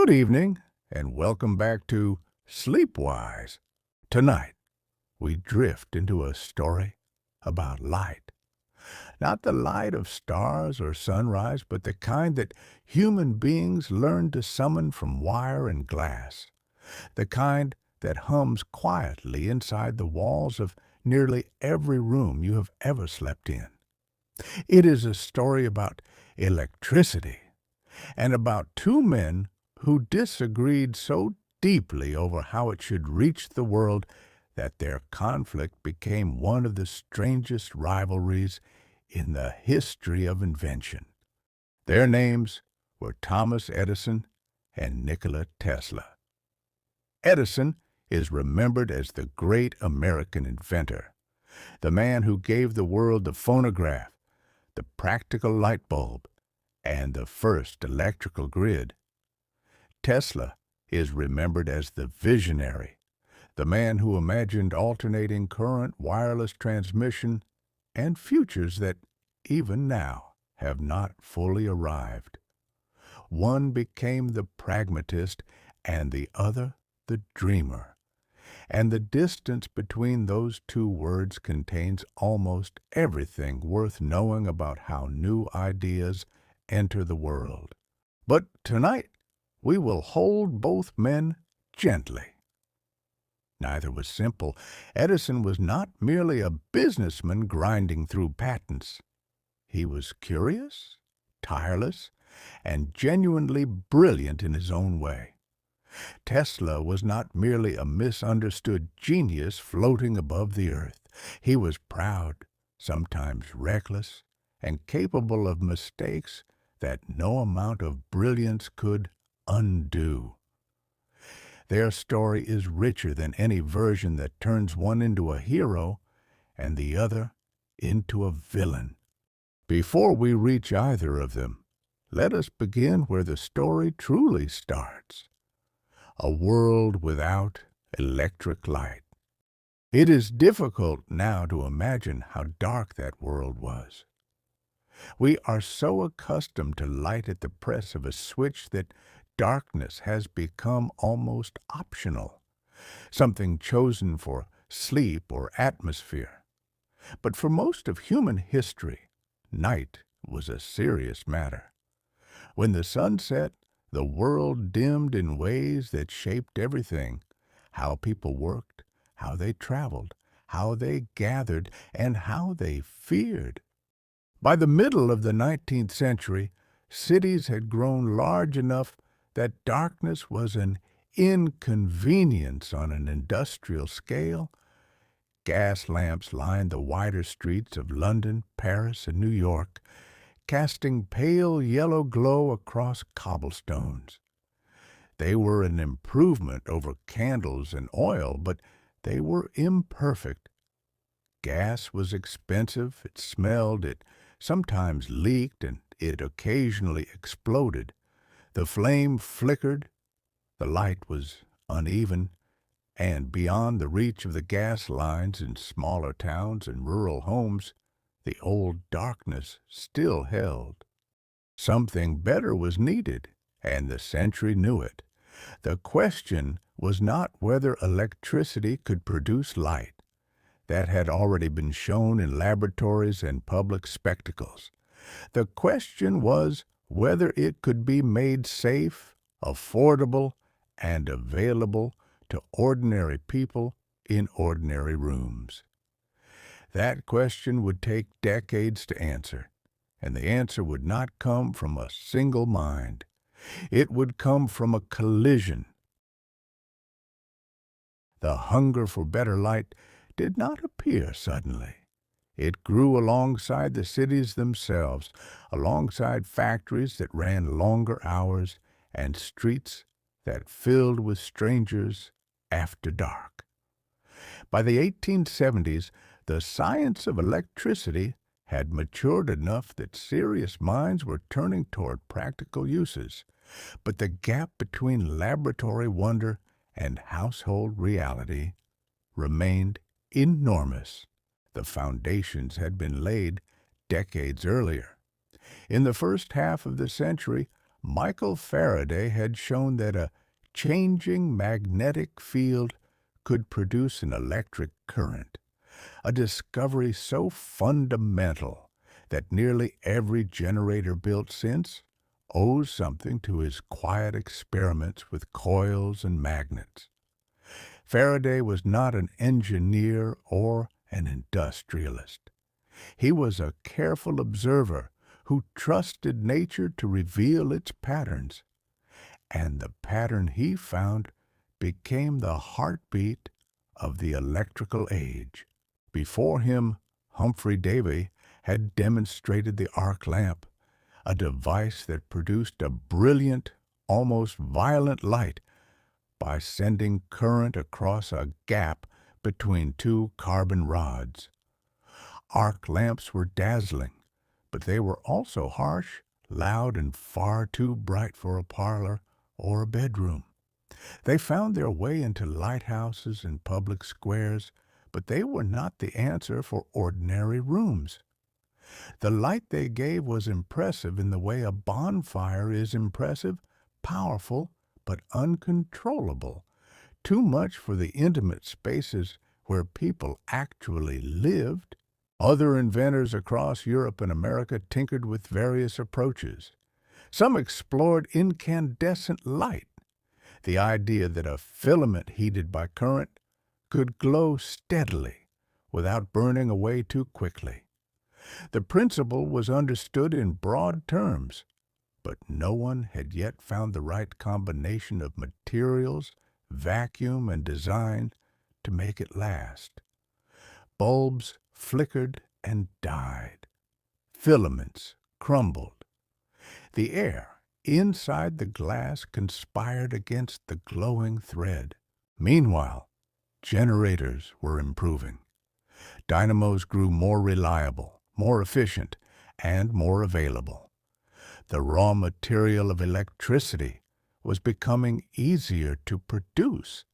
Good evening, and welcome back to SleepWise. Tonight, we drift into a story about light. Not the light of stars or sunrise, but the kind that human beings learn to summon from wire and glass. The kind that hums quietly inside the walls of nearly every room you have ever slept in. It is a story about electricity and about two men who disagreed so deeply over how it should reach the world that their conflict became one of the strangest rivalries in the history of invention. Their names were Thomas Edison and Nikola Tesla. Edison is remembered as the great American inventor, the man who gave the world the phonograph, the practical light bulb, and the first electrical grid. Tesla is remembered as the visionary, the man who imagined alternating current wireless transmission and futures that, even now, have not fully arrived. One became the pragmatist and the other the dreamer, and the distance between those two words contains almost everything worth knowing about how new ideas enter the world. But tonight, we will hold both men gently. Neither was simple. Edison was not merely a businessman grinding through patents. He was curious, tireless, and genuinely brilliant in his own way. Tesla was not merely a misunderstood genius floating above the earth. He was proud, sometimes reckless, and capable of mistakes that no amount of brilliance could undo. Their story is richer than any version that turns one into a hero and the other into a villain. Before we reach either of them, let us begin where the story truly starts. A world without electric light. It is difficult now to imagine how dark that world was. We are so accustomed to light at the press of a switch that darkness has become almost optional, something chosen for sleep or atmosphere. But for most of human history, night was a serious matter. When the sun set, the world dimmed in ways that shaped everything: how people worked, how they traveled, how they gathered, and how they feared. By the middle of the 19th century, cities had grown large enough that darkness was an inconvenience on an industrial scale. Gas lamps lined the wider streets of London, Paris, and New York, casting pale yellow glow across cobblestones. They were an improvement over candles and oil, but they were imperfect. Gas was expensive, it smelled, it sometimes leaked, and it occasionally exploded. The flame flickered, the light was uneven, and beyond the reach of the gas lines in smaller towns and rural homes, the old darkness still held. Something better was needed, and the century knew it. The question was not whether electricity could produce light. That had already been shown in laboratories and public spectacles. The question was whether it could be made safe, affordable, and available to ordinary people in ordinary rooms. That question would take decades to answer, and the answer would not come from a single mind. It would come from a collision. The hunger for better light did not appear suddenly. It grew alongside the cities themselves, alongside factories that ran longer hours and streets that filled with strangers after dark. By the 1870s, the science of electricity had matured enough that serious minds were turning toward practical uses, but the gap between laboratory wonder and household reality remained enormous. The foundations had been laid decades earlier. In the first half of the century, Michael Faraday had shown that a changing magnetic field could produce an electric current, a discovery so fundamental that nearly every generator built since owes something to his quiet experiments with coils and magnets. Faraday was not an engineer or an industrialist. He was a careful observer who trusted nature to reveal its patterns, and the pattern he found became the heartbeat of the electrical age. Before him, Humphrey Davy had demonstrated the arc lamp, a device that produced a brilliant, almost violent light by sending current across a gap between two carbon rods. Arc lamps were dazzling, but they were also harsh, loud, and far too bright for a parlor or a bedroom. They found their way into lighthouses and public squares, but they were not the answer for ordinary rooms. The light they gave was impressive in the way a bonfire is impressive, powerful, but uncontrollable, too much for the intimate spaces where people actually lived. Other inventors across Europe and America tinkered with various approaches. Some explored incandescent light, the idea that a filament heated by current could glow steadily without burning away too quickly. The principle was understood in broad terms, but no one had yet found the right combination of materials, vacuum, and design to make it last. Bulbs flickered and died. Filaments crumbled. The air inside the glass conspired against the glowing thread. Meanwhile, generators were improving. Dynamos grew more reliable, more efficient, and more available. The raw material of electricity was becoming easier to produce,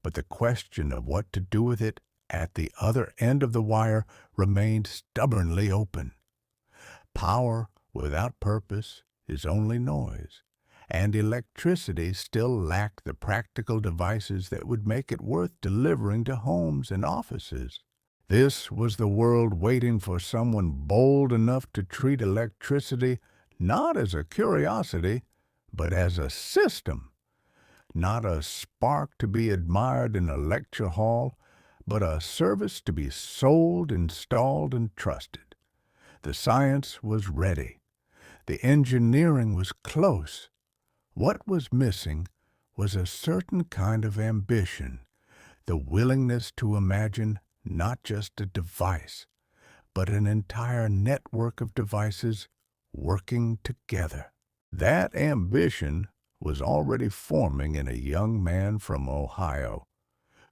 but the question of what to do with it at the other end of the wire remained stubbornly open. Power without purpose is only noise, and electricity still lacked the practical devices that would make it worth delivering to homes and offices. This was the world waiting for someone bold enough to treat electricity not as a curiosity, but as a system, not a spark to be admired in a lecture hall, but a service to be sold, installed, and trusted. The science was ready. The engineering was close. What was missing was a certain kind of ambition, the willingness to imagine not just a device, but an entire network of devices working together. That ambition was already forming in a young man from Ohio,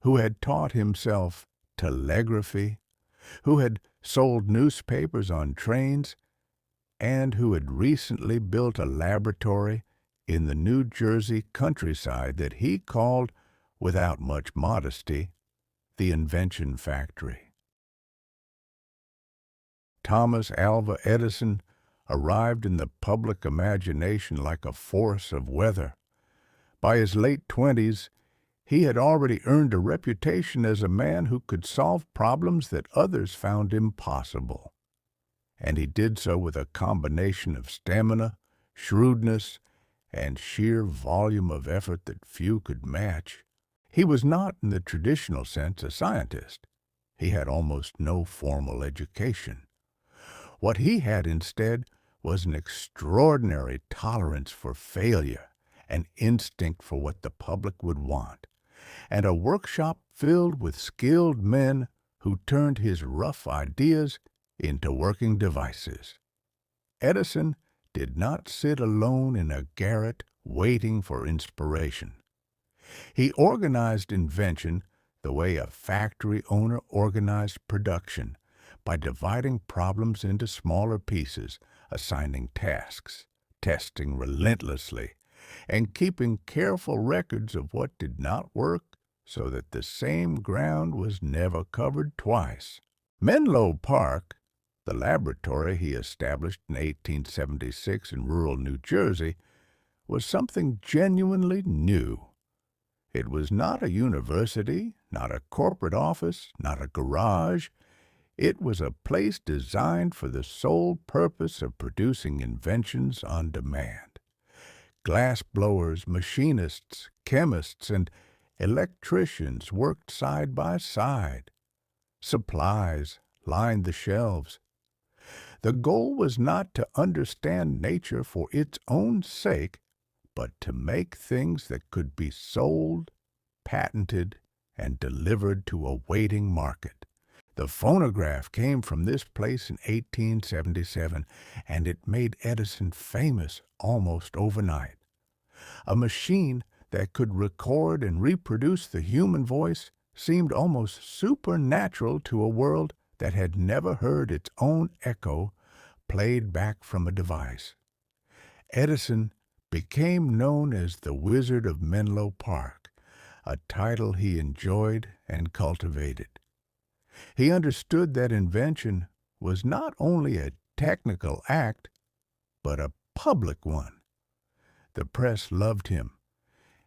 who had taught himself telegraphy, who had sold newspapers on trains, and who had recently built a laboratory in the New Jersey countryside that he called, without much modesty, the Invention Factory. Thomas Alva Edison arrived in the public imagination like a force of weather. By his late 20s, he had already earned a reputation as a man who could solve problems that others found impossible. And he did so with a combination of stamina, shrewdness, and sheer volume of effort that few could match. He was not, in the traditional sense, a scientist. He had almost no formal education. What he had instead was an extraordinary tolerance for failure, an instinct for what the public would want, and a workshop filled with skilled men who turned his rough ideas into working devices. Edison did not sit alone in a garret waiting for inspiration. He organized invention the way a factory owner organized production, by dividing problems into smaller pieces, assigning tasks, testing relentlessly, and keeping careful records of what did not work so that the same ground was never covered twice. Menlo Park, the laboratory he established in 1876 in rural New Jersey, was something genuinely new. It was not a university, not a corporate office, not a garage. It was a place designed for the sole purpose of producing inventions on demand. Glass blowers, machinists, chemists, and electricians worked side by side. Supplies lined the shelves. The goal was not to understand nature for its own sake, but to make things that could be sold, patented, and delivered to a waiting market. The phonograph came from this place in 1877, and it made Edison famous almost overnight. A machine that could record and reproduce the human voice seemed almost supernatural to a world that had never heard its own echo played back from a device. Edison became known as the Wizard of Menlo Park, a title he enjoyed and cultivated. He understood that invention was not only a technical act, but a public one. The press loved him,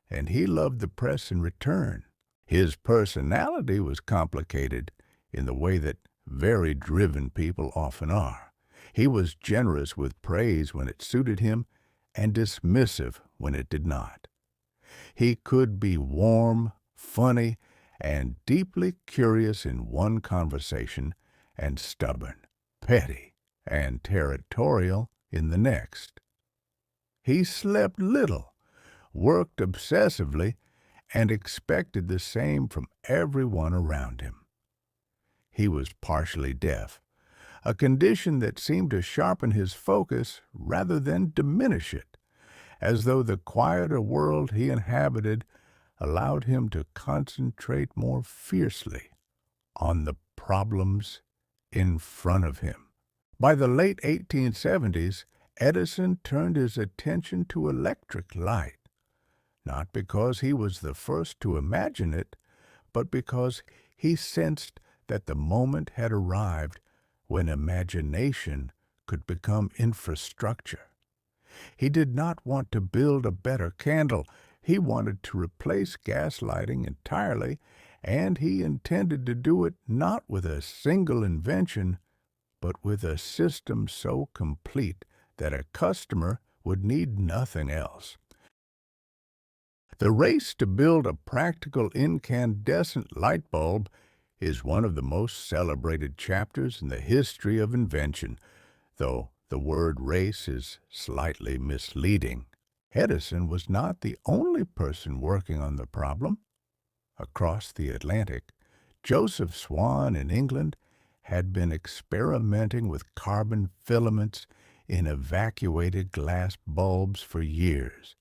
and he loved the press in return. His personality was complicated in the way that very driven people often are. He was generous with praise when it suited him and dismissive when it did not. He could be warm, funny, and deeply curious in one conversation, and stubborn, petty, and territorial in the next. He slept little, worked obsessively, and expected the same from everyone around him. He was partially deaf, a condition that seemed to sharpen his focus rather than diminish it, as though the quieter world he inhabited allowed him to concentrate more fiercely on the problems in front of him. By the late 1870s, Edison turned his attention to electric light, not because he was the first to imagine it, but because he sensed that the moment had arrived when imagination could become infrastructure. He did not want to build a better candle. He wanted to replace gas lighting entirely, and he intended to do it not with a single invention, but with a system so complete that a customer would need nothing else. The race to build a practical incandescent light bulb is one of the most celebrated chapters in the history of invention, though the word race is slightly misleading. Edison was not the only person working on the problem. Across the Atlantic, Joseph Swan in England had been experimenting with carbon filaments in evacuated glass bulbs for years,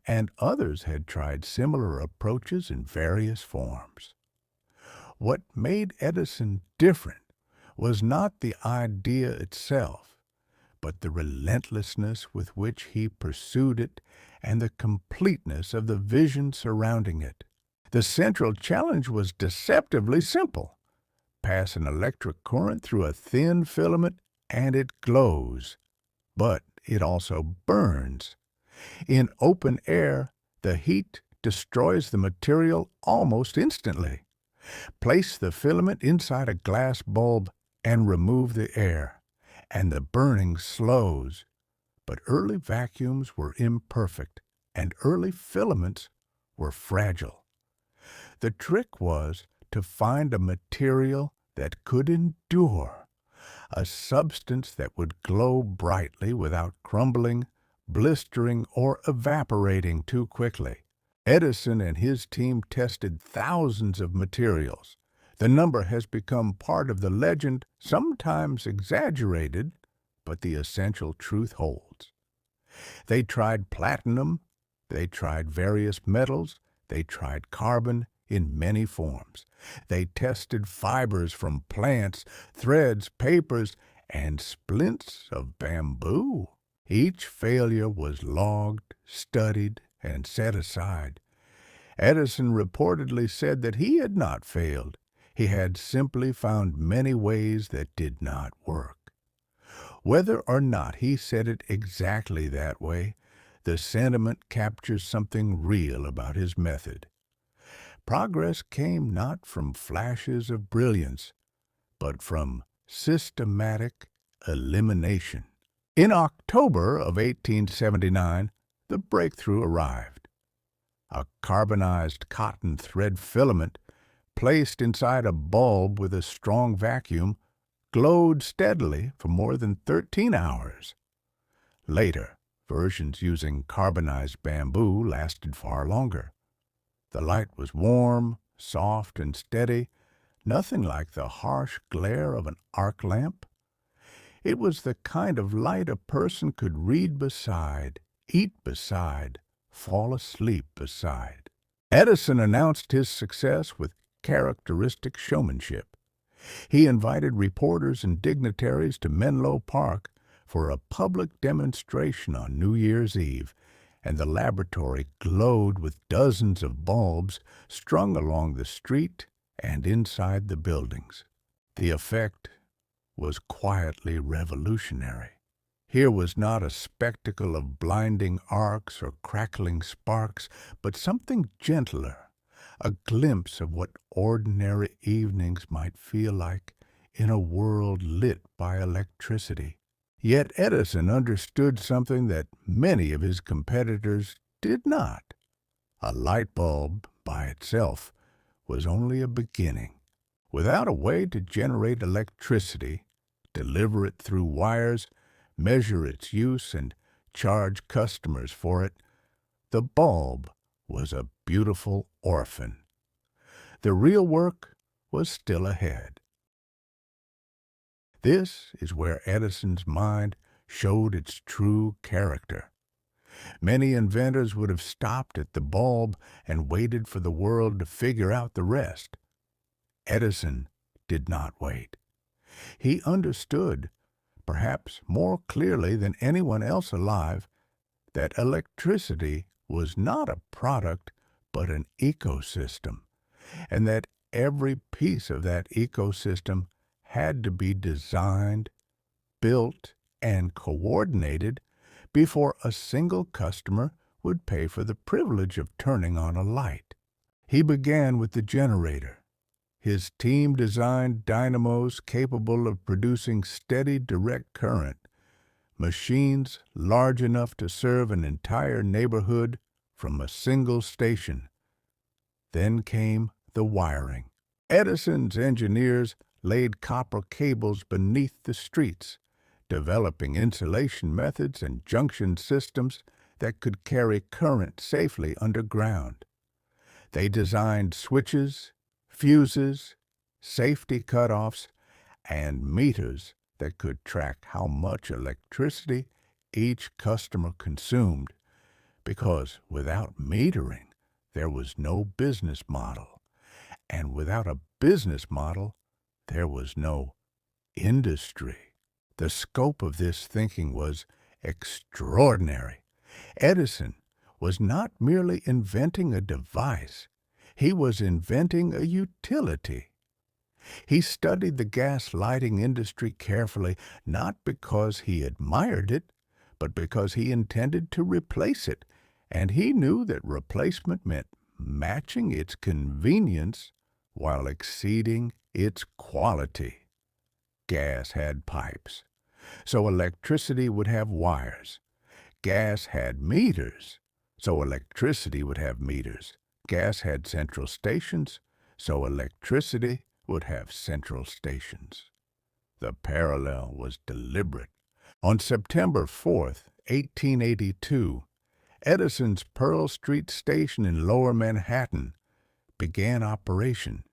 and others had tried similar approaches in various forms. What made Edison different was not the idea itself, but the relentlessness with which he pursued it and the completeness of the vision surrounding it. The central challenge was deceptively simple. Pass an electric current through a thin filament and it glows, but it also burns. In open air, the heat destroys the material almost instantly. Place the filament inside a glass bulb and remove the air, and the burning slows. But early vacuums were imperfect, and early filaments were fragile. The trick was to find a material that could endure, a substance that would glow brightly without crumbling, blistering, or evaporating too quickly. Edison and his team tested thousands of materials. The number has become part of the legend, sometimes exaggerated, but the essential truth holds. They tried platinum, they tried various metals, they tried carbon in many forms. They tested fibers from plants, threads, papers, and splints of bamboo. Each failure was logged, studied, and set aside. Edison reportedly said that he had not failed. He had simply found many ways that did not work. Whether or not he said it exactly that way, The sentiment captures something real about his method. Progress came not from flashes of brilliance, but from systematic elimination. In October of 1879, the breakthrough arrived. A carbonized cotton thread filament placed inside a bulb with a strong vacuum glowed steadily for more than 13 hours. Later, versions using carbonized bamboo lasted far longer. The light was warm, soft, and steady, nothing like the harsh glare of an arc lamp. It was the kind of light a person could read beside, eat beside, fall asleep beside. Edison announced his success with characteristic showmanship. He invited reporters and dignitaries to Menlo Park for a public demonstration on New Year's Eve, and the laboratory glowed with dozens of bulbs strung along the street and inside the buildings. The effect was quietly revolutionary. Here was not a spectacle of blinding arcs or crackling sparks, but something gentler, a glimpse of what ordinary evenings might feel like in a world lit by electricity. Yet Edison understood something that many of his competitors did not. A light bulb, by itself, was only a beginning. Without a way to generate electricity, deliver it through wires, measure its use, and charge customers for it, the bulb was a beautiful orphan. The real work was still ahead. This is where Edison's mind showed its true character. Many inventors would have stopped at the bulb and waited for the world to figure out the rest. Edison did not wait. He understood, perhaps more clearly than anyone else alive, that electricity was not a product but an ecosystem, and that every piece of that ecosystem had to be designed, built, and coordinated before a single customer would pay for the privilege of turning on a light. He began with the generator. His team designed dynamos capable of producing steady direct current, machines large enough to serve an entire neighborhood from a single station. Then came the wiring. Edison's engineers laid copper cables beneath the streets, developing insulation methods and junction systems that could carry current safely underground. They designed switches, fuses, safety cutoffs, and meters that could track how much electricity each customer consumed, because without metering, there was no business model, and without a business model, there was no industry. The scope of this thinking was extraordinary. Edison was not merely inventing a device, he was inventing a utility. He studied the gas lighting industry carefully, not because he admired it, but because he intended to replace it, and he knew that replacement meant matching its convenience while exceeding its quality. Gas had pipes, so electricity would have wires. Gas had meters, so electricity would have meters. Gas had central stations, so electricity would have central stations. The parallel was deliberate. On September 4th, 1882, Edison's Pearl Street station in Lower Manhattan began operation.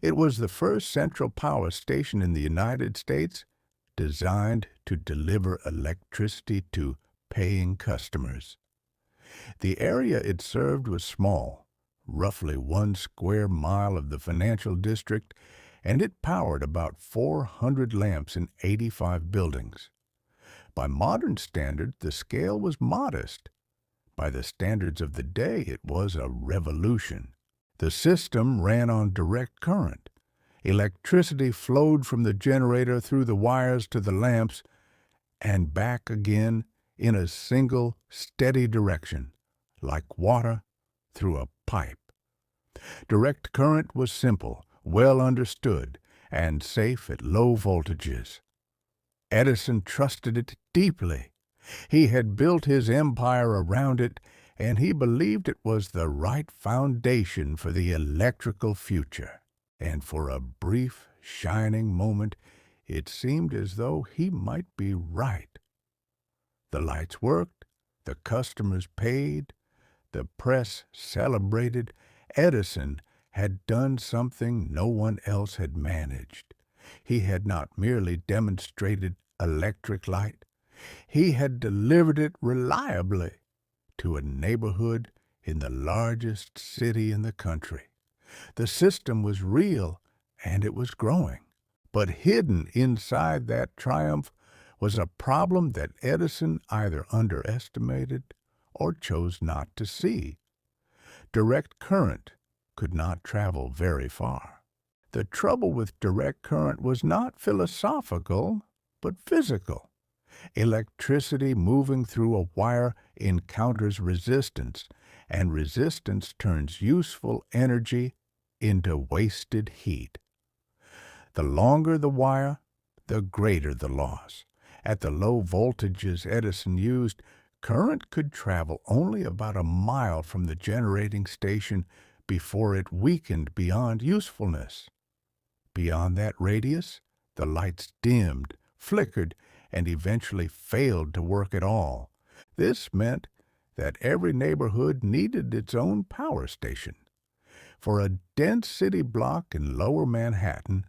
It was the first central power station in the United States designed to deliver electricity to paying customers. The area it served was small, roughly 1 square mile of the financial district, and it powered about 400 lamps in 85 buildings. By modern standards, the scale was modest. By the standards of the day, it was a revolution. The system ran on direct current. Electricity flowed from the generator through the wires to the lamps and back again in a single, steady direction, like water through a pipe. Direct current was simple, well understood, and safe at low voltages. Edison trusted it deeply. He had built his empire around it, and he believed it was the right foundation for the electrical future. And for a brief, shining moment, it seemed as though he might be right. The lights worked, the customers paid, the press celebrated. Edison had done something no one else had managed. He had not merely demonstrated electric light, he had delivered it reliably to a neighborhood in the largest city in the country. The system was real, and it was growing. But hidden inside that triumph was a problem that Edison either underestimated or chose not to see. Direct current could not travel very far. The trouble with direct current was not philosophical, but physical. Electricity moving through a wire encounters resistance, and resistance turns useful energy into wasted heat. The longer the wire, the greater the loss. At the low voltages Edison used, current could travel only about a mile from the generating station before it weakened beyond usefulness. Beyond that radius, the lights dimmed, flickered, and eventually failed to work at all. This meant that every neighborhood needed its own power station. For a dense city block in lower Manhattan,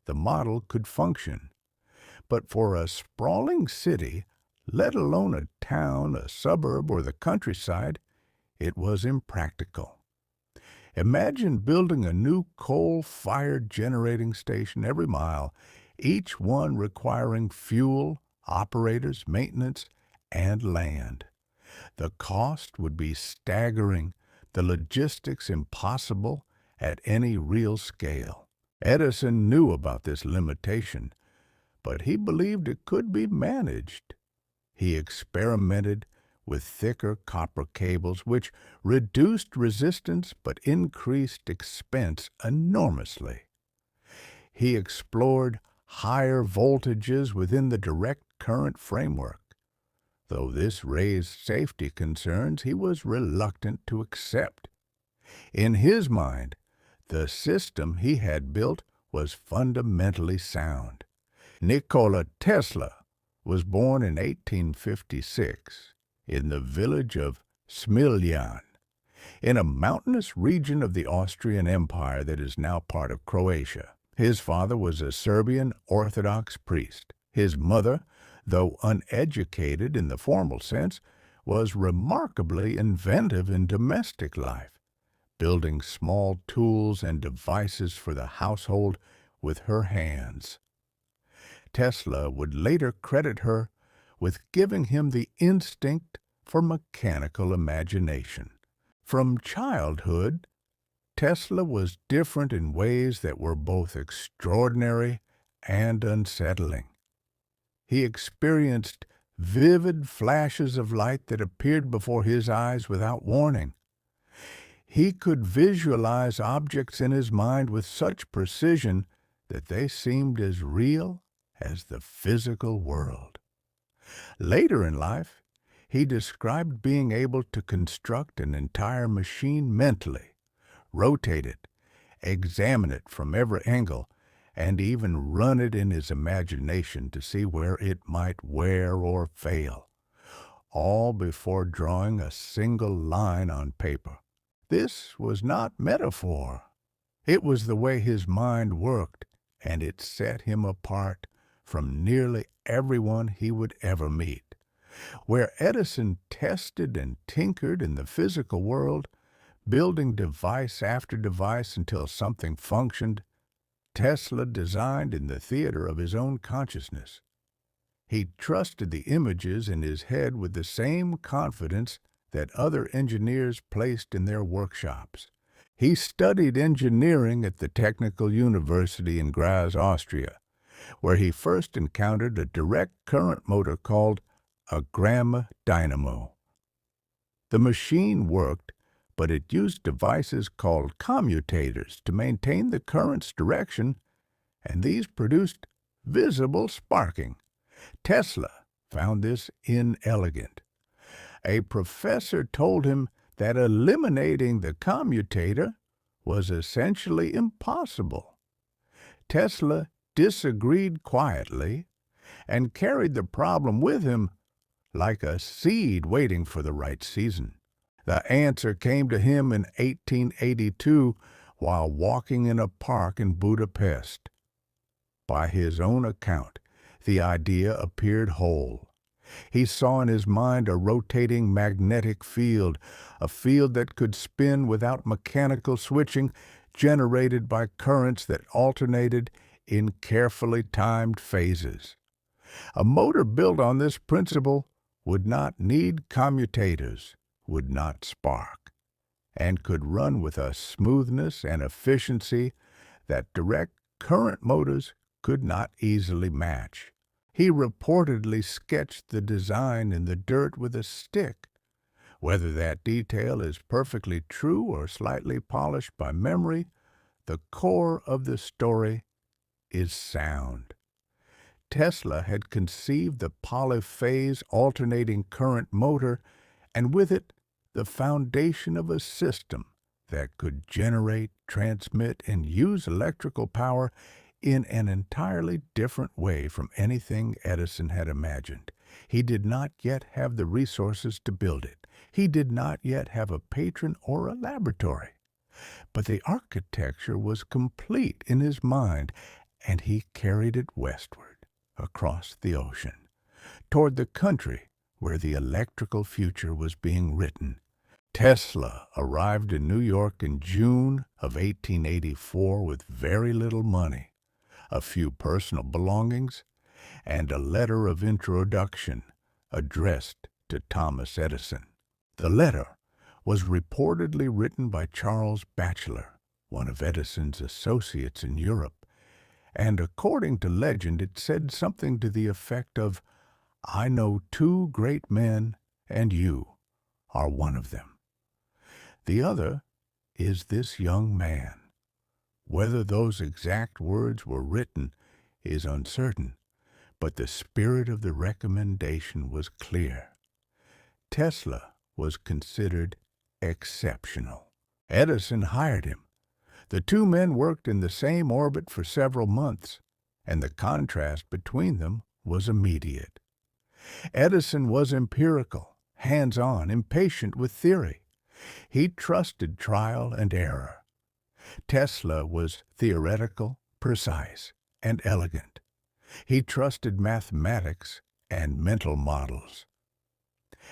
the model could function. But for a sprawling city, let alone a town, a suburb, or the countryside, it was impractical. Imagine building a new coal-fired generating station every mile, each one requiring fuel, operators, maintenance, and land. The cost would be staggering, the logistics impossible at any real scale. Edison knew about this limitation, but he believed it could be managed. He experimented with thicker copper cables, which reduced resistance but increased expense enormously. He explored higher voltages within the direct current framework. Though this raised safety concerns, he was reluctant to accept. In his mind, the system he had built was fundamentally sound. Nikola Tesla was born in 1856 in the village of Smiljan, in a mountainous region of the Austrian Empire that is now part of Croatia. His father was a Serbian Orthodox priest. His mother, though uneducated in the formal sense, was remarkably inventive in domestic life, building small tools and devices for the household with her hands. Tesla would later credit her with giving him the instinct for mechanical imagination. From childhood, Tesla was different in ways that were both extraordinary and unsettling. He experienced vivid flashes of light that appeared before his eyes without warning. He could visualize objects in his mind with such precision that they seemed as real as the physical world. Later in life, he described being able to construct an entire machine mentally, rotate it, examine it from every angle, and even run it in his imagination to see where it might wear or fail, all before drawing a single line on paper. This was not metaphor. It was the way his mind worked, and it set him apart from nearly everyone he would ever meet. Where Edison tested and tinkered in the physical world, building device after device until something functioned, Tesla designed in the theater of his own consciousness. He trusted the images in his head with the same confidence that other engineers placed in their workshops. He studied engineering at the Technical University in Graz, Austria, where he first encountered a direct current motor called a Gamma dynamo. The machine worked, but it used devices called commutators to maintain the current's direction, and these produced visible sparking. Tesla found this inelegant. A professor told him that eliminating the commutator was essentially impossible. Tesla disagreed quietly and carried the problem with him like a seed waiting for the right season. The answer came to him in 1882 while walking in a park in Budapest. By his own account, the idea appeared whole. He saw in his mind a rotating magnetic field, a field that could spin without mechanical switching, generated by currents that alternated in carefully timed phases. A motor built on this principle would not need commutators, would not spark, and could run with a smoothness and efficiency that direct current motors could not easily match. He reportedly sketched the design in the dirt with a stick. Whether that detail is perfectly true or slightly polished by memory, the core of the story is sound. Tesla had conceived the polyphase alternating current motor, and with it the foundation of a system that could generate, transmit, and use electrical power in an entirely different way from anything Edison had imagined. He did not yet have the resources to build it. He did not yet have a patron or a laboratory. But the architecture was complete in his mind, and he carried it westward, across the ocean, toward the country where the electrical future was being written. Tesla arrived in New York in June of 1884 with very little money, a few personal belongings, and a letter of introduction addressed to Thomas Edison. The letter was reportedly written by Charles Batchelor, one of Edison's associates in Europe, and according to legend it said something to the effect of, "I know two great men, and you are one of them. The other is this young man." Whether those exact words were written is uncertain, but the spirit of the recommendation was clear. Tesla was considered exceptional. Edison hired him. The two men worked in the same orbit for several months, and the contrast between them was immediate. Edison was empirical, hands-on, impatient with theory. He trusted trial and error. Tesla was theoretical, precise, and elegant. He trusted mathematics and mental models.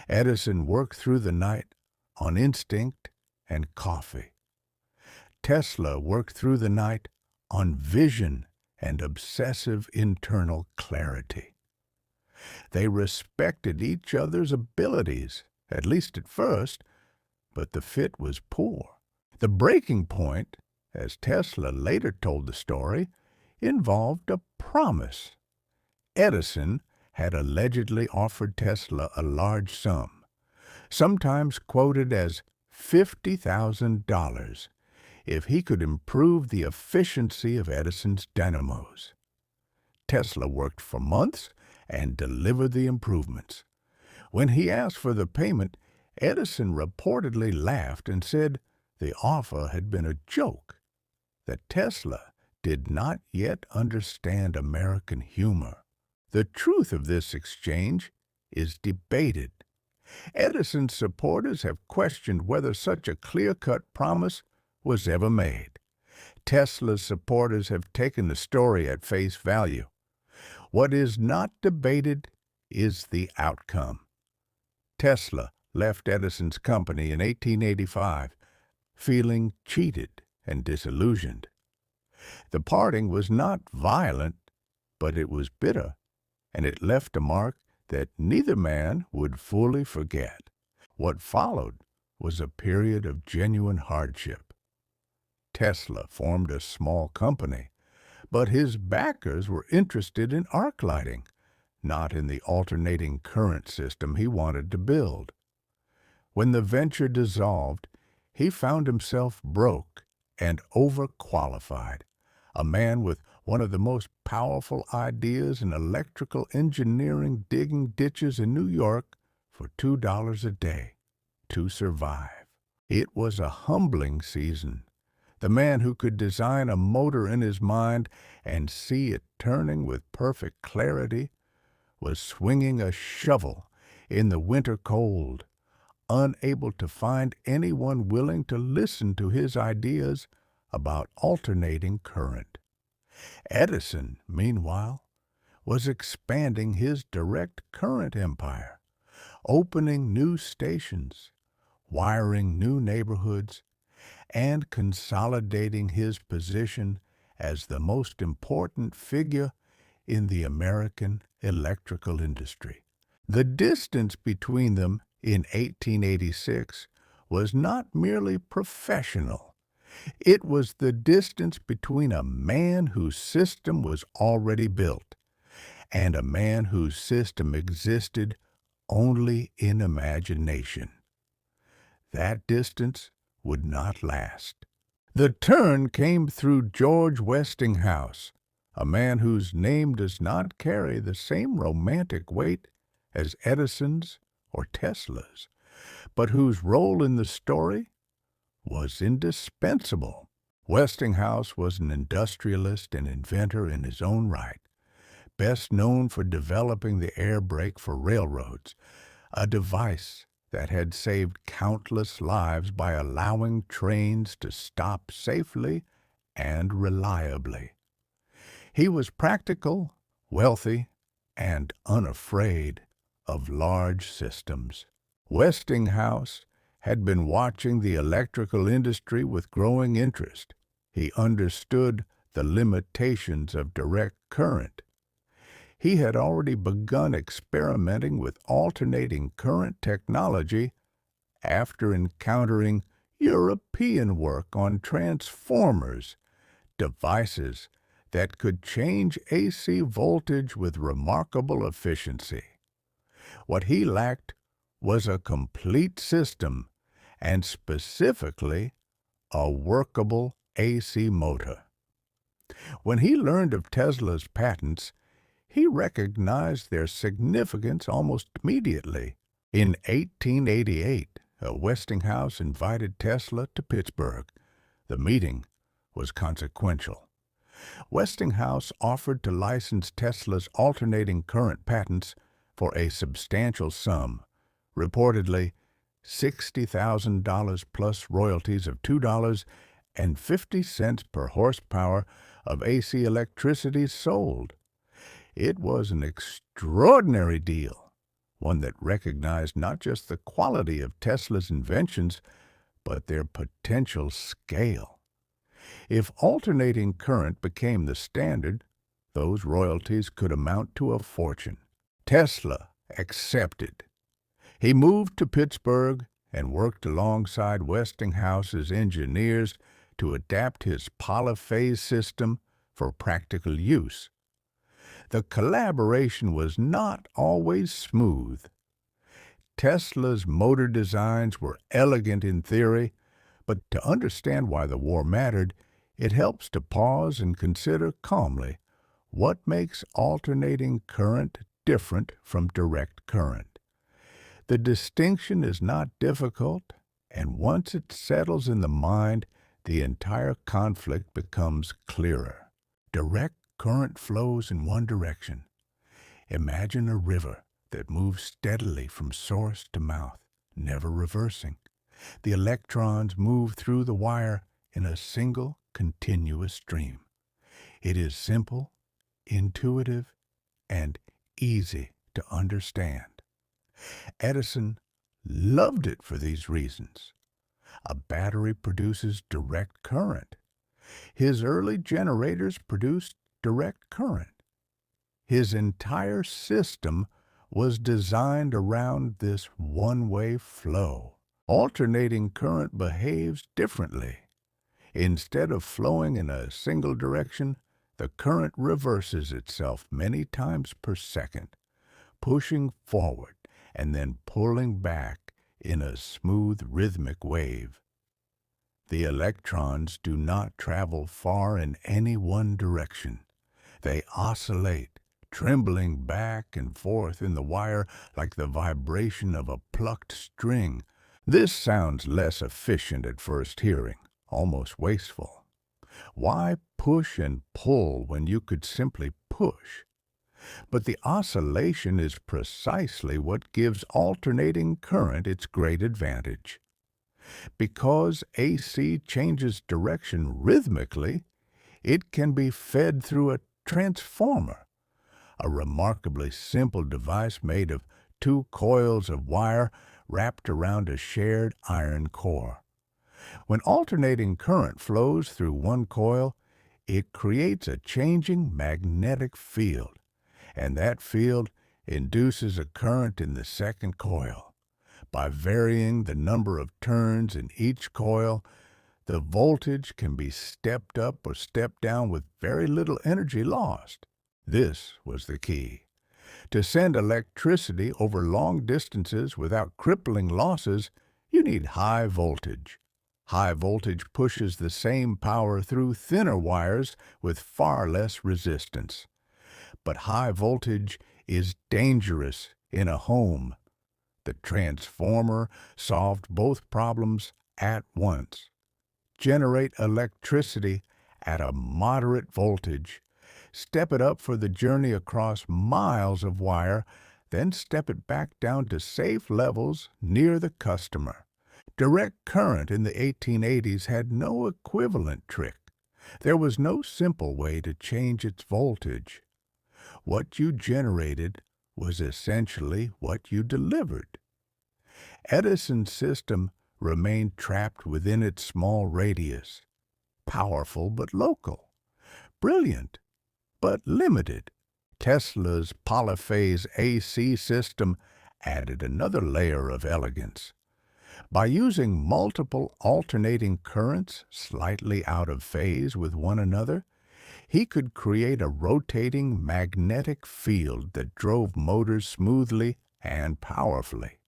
Edison worked through the night on instinct and coffee. Tesla worked through the night on vision and obsessive internal clarity. They respected each other's abilities, at least at first, but the fit was poor. The breaking point, as Tesla later told the story, involved a promise. Edison had allegedly offered Tesla a large sum, sometimes quoted as $50,000, if he could improve the efficiency of Edison's dynamos. Tesla worked for months and delivered the improvements. When he asked for the payment, Edison reportedly laughed and said the offer had been a joke, that Tesla did not yet understand American humor. The truth of this exchange is debated. Edison's supporters have questioned whether such a clear-cut promise was ever made. Tesla's supporters have taken the story at face value. What is not debated is the outcome. Tesla left Edison's company in 1885, feeling cheated and disillusioned. The parting was not violent, but it was bitter, and it left a mark that neither man would fully forget. What followed was a period of genuine hardship. Tesla formed a small company, but his backers were interested in arc lighting, not in the alternating current system he wanted to build. When the venture dissolved, he found himself broke and overqualified, a man with one of the most powerful ideas in electrical engineering digging ditches in New York for $2 a day to survive. It was a humbling season. The man who could design a motor in his mind and see it turning with perfect clarity was swinging a shovel in the winter cold, unable to find anyone willing to listen to his ideas about alternating current. Edison, meanwhile, was expanding his direct current empire, opening new stations, wiring new neighborhoods, and consolidating his position as the most important figure in the American electrical industry. The distance between them in 1886 was not merely professional. It was the distance between a man whose system was already built and a man whose system existed only in imagination. That distance would not last. The turn came through George Westinghouse, a man whose name does not carry the same romantic weight as Edison's or Tesla's, but whose role in the story was indispensable. Westinghouse was an industrialist and inventor in his own right, best known for developing the air brake for railroads, a device that had saved countless lives by allowing trains to stop safely and reliably. He was practical, wealthy, and unafraid of large systems. Westinghouse had been watching the electrical industry with growing interest. He understood the limitations of direct current. He had already begun experimenting with alternating current technology after encountering European work on transformers, devices that could change AC voltage with remarkable efficiency. What he lacked was a complete system, and specifically a workable AC motor. When he learned of Tesla's patents, he recognized their significance almost immediately. In 1888, Westinghouse invited Tesla to Pittsburgh. The meeting was consequential. Westinghouse offered to license Tesla's alternating current patents for a substantial sum, reportedly $60,000 plus royalties of $2.50 per horsepower of AC electricity sold. It was an extraordinary deal, one that recognized not just the quality of Tesla's inventions, but their potential scale. If alternating current became the standard, those royalties could amount to a fortune. Tesla accepted. He moved to Pittsburgh and worked alongside Westinghouse's engineers to adapt his polyphase system for practical use. The collaboration was not always smooth. Tesla's motor designs were elegant in theory, but to understand why the war mattered, it helps to pause and consider calmly what makes alternating current different from direct current. The distinction is not difficult, and once it settles in the mind, the entire conflict becomes clearer. Direct current flows in one direction. Imagine a river that moves steadily from source to mouth, never reversing. The electrons move through the wire in a single continuous stream. It is simple, intuitive, and easy to understand. Edison loved it for these reasons. A battery produces direct current. His early generators produced direct current. His entire system was designed around this one-way flow. Alternating current behaves differently. Instead of flowing in a single direction, the current reverses itself many times per second, pushing forward and then pulling back in a smooth rhythmic wave. The electrons do not travel far in any one direction. They oscillate, trembling back and forth in the wire like the vibration of a plucked string. This sounds less efficient at first hearing, almost wasteful. Why push and pull when you could simply push? But the oscillation is precisely what gives alternating current its great advantage. Because AC changes direction rhythmically, it can be fed through a transformer, a remarkably simple device made of two coils of wire wrapped around a shared iron core. When alternating current flows through one coil, it creates a changing magnetic field, and that field induces a current in the second coil. By varying the number of turns in each coil, the voltage can be stepped up or stepped down with very little energy lost. This was the key. To send electricity over long distances without crippling losses, you need high voltage. High voltage pushes the same power through thinner wires with far less resistance. But high voltage is dangerous in a home. The transformer solved both problems at once. Generate electricity at a moderate voltage. Step it up for the journey across miles of wire, then step it back down to safe levels near the customer. Direct current in the 1880s had no equivalent trick. There was no simple way to change its voltage. What you generated was essentially what you delivered. Edison's system remained trapped within its small radius, powerful but local, brilliant but limited. Tesla's polyphase AC system added another layer of elegance. By using multiple alternating currents slightly out of phase with one another, he could create a rotating magnetic field that drove motors smoothly and powerfully.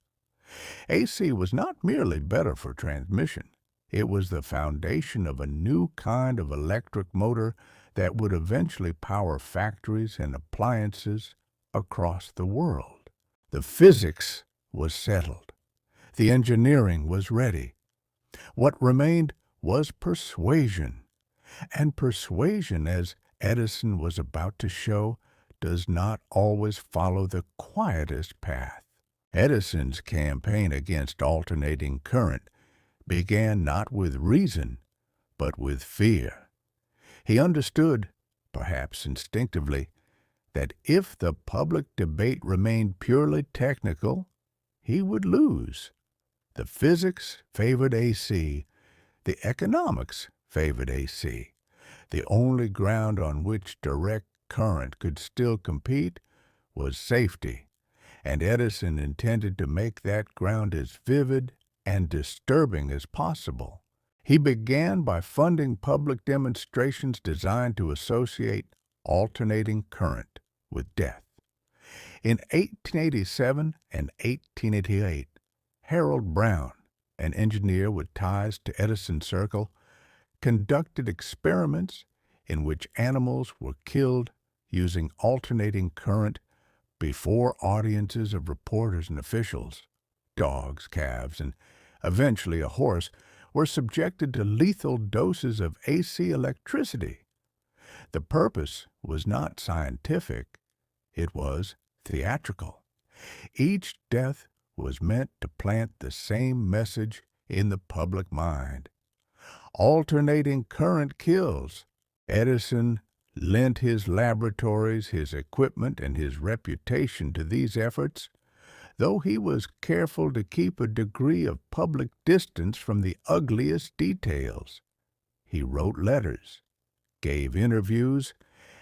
AC was not merely better for transmission. It was the foundation of a new kind of electric motor that would eventually power factories and appliances across the world. The physics was settled. The engineering was ready. What remained was persuasion. And persuasion, as Edison was about to show, does not always follow the quietest path. Edison's campaign against alternating current began not with reason, but with fear. He understood, perhaps instinctively, that if the public debate remained purely technical, he would lose. The physics favored AC. The economics favored AC. The only ground on which direct current could still compete was safety, and Edison intended to make that ground as vivid and disturbing as possible. He began by funding public demonstrations designed to associate alternating current with death. In 1887 and 1888, Harold Brown, an engineer with ties to Edison Circle, conducted experiments in which animals were killed using alternating current before audiences of reporters and officials. Dogs, calves, and eventually a horse were subjected to lethal doses of AC electricity. The purpose was not scientific, it was theatrical. Each death was meant to plant the same message in the public mind. Alternating current kills. Edison lent his laboratories, his equipment, and his reputation to these efforts, though he was careful to keep a degree of public distance from the ugliest details. He wrote letters, gave interviews,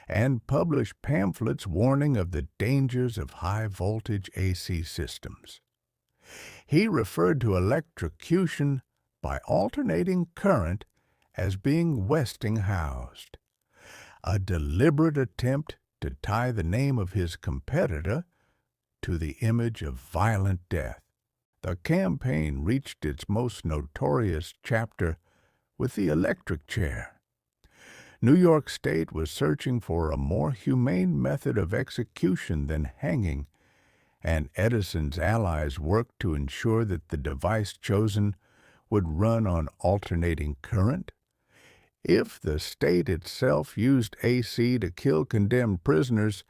and published pamphlets warning of the dangers of high-voltage AC systems. He referred to electrocution by alternating current as being Westinghoused, a deliberate attempt to tie the name of his competitor to the image of violent death. The campaign reached its most notorious chapter with the electric chair. New York State was searching for a more humane method of execution than hanging, and Edison's allies worked to ensure that the device chosen would run on alternating current. If the state itself used AC to kill condemned prisoners,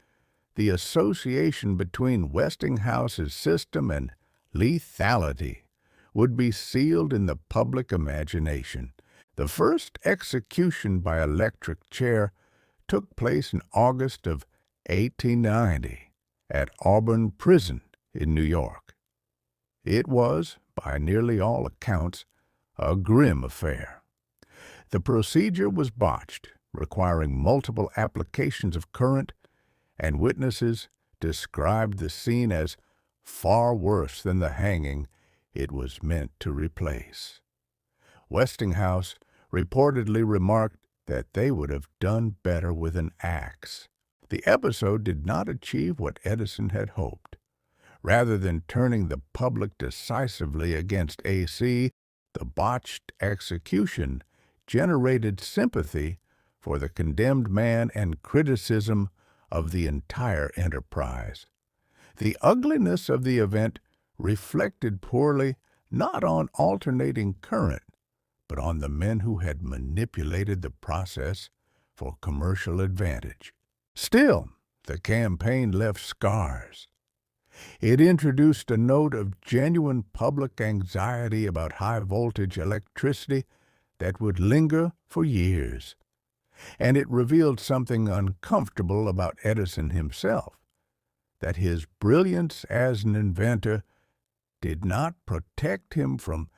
the association between Westinghouse's system and lethality would be sealed in the public imagination. The first execution by electric chair took place in August of 1890 at Auburn Prison in New York. It was, by nearly all accounts, a grim affair. The procedure was botched, requiring multiple applications of current, and witnesses described the scene as far worse than the hanging it was meant to replace. Westinghouse reportedly remarked that they would have done better with an axe. The episode did not achieve what Edison had hoped. Rather than turning the public decisively against AC, the botched execution generated sympathy for the condemned man and criticism of the entire enterprise. The ugliness of the event reflected poorly not on alternating current, but on the men who had manipulated the process for commercial advantage. Still, the campaign left scars. It introduced a note of genuine public anxiety about high-voltage electricity that would linger for years. And it revealed something uncomfortable about Edison himself, that his brilliance as an inventor did not protect him from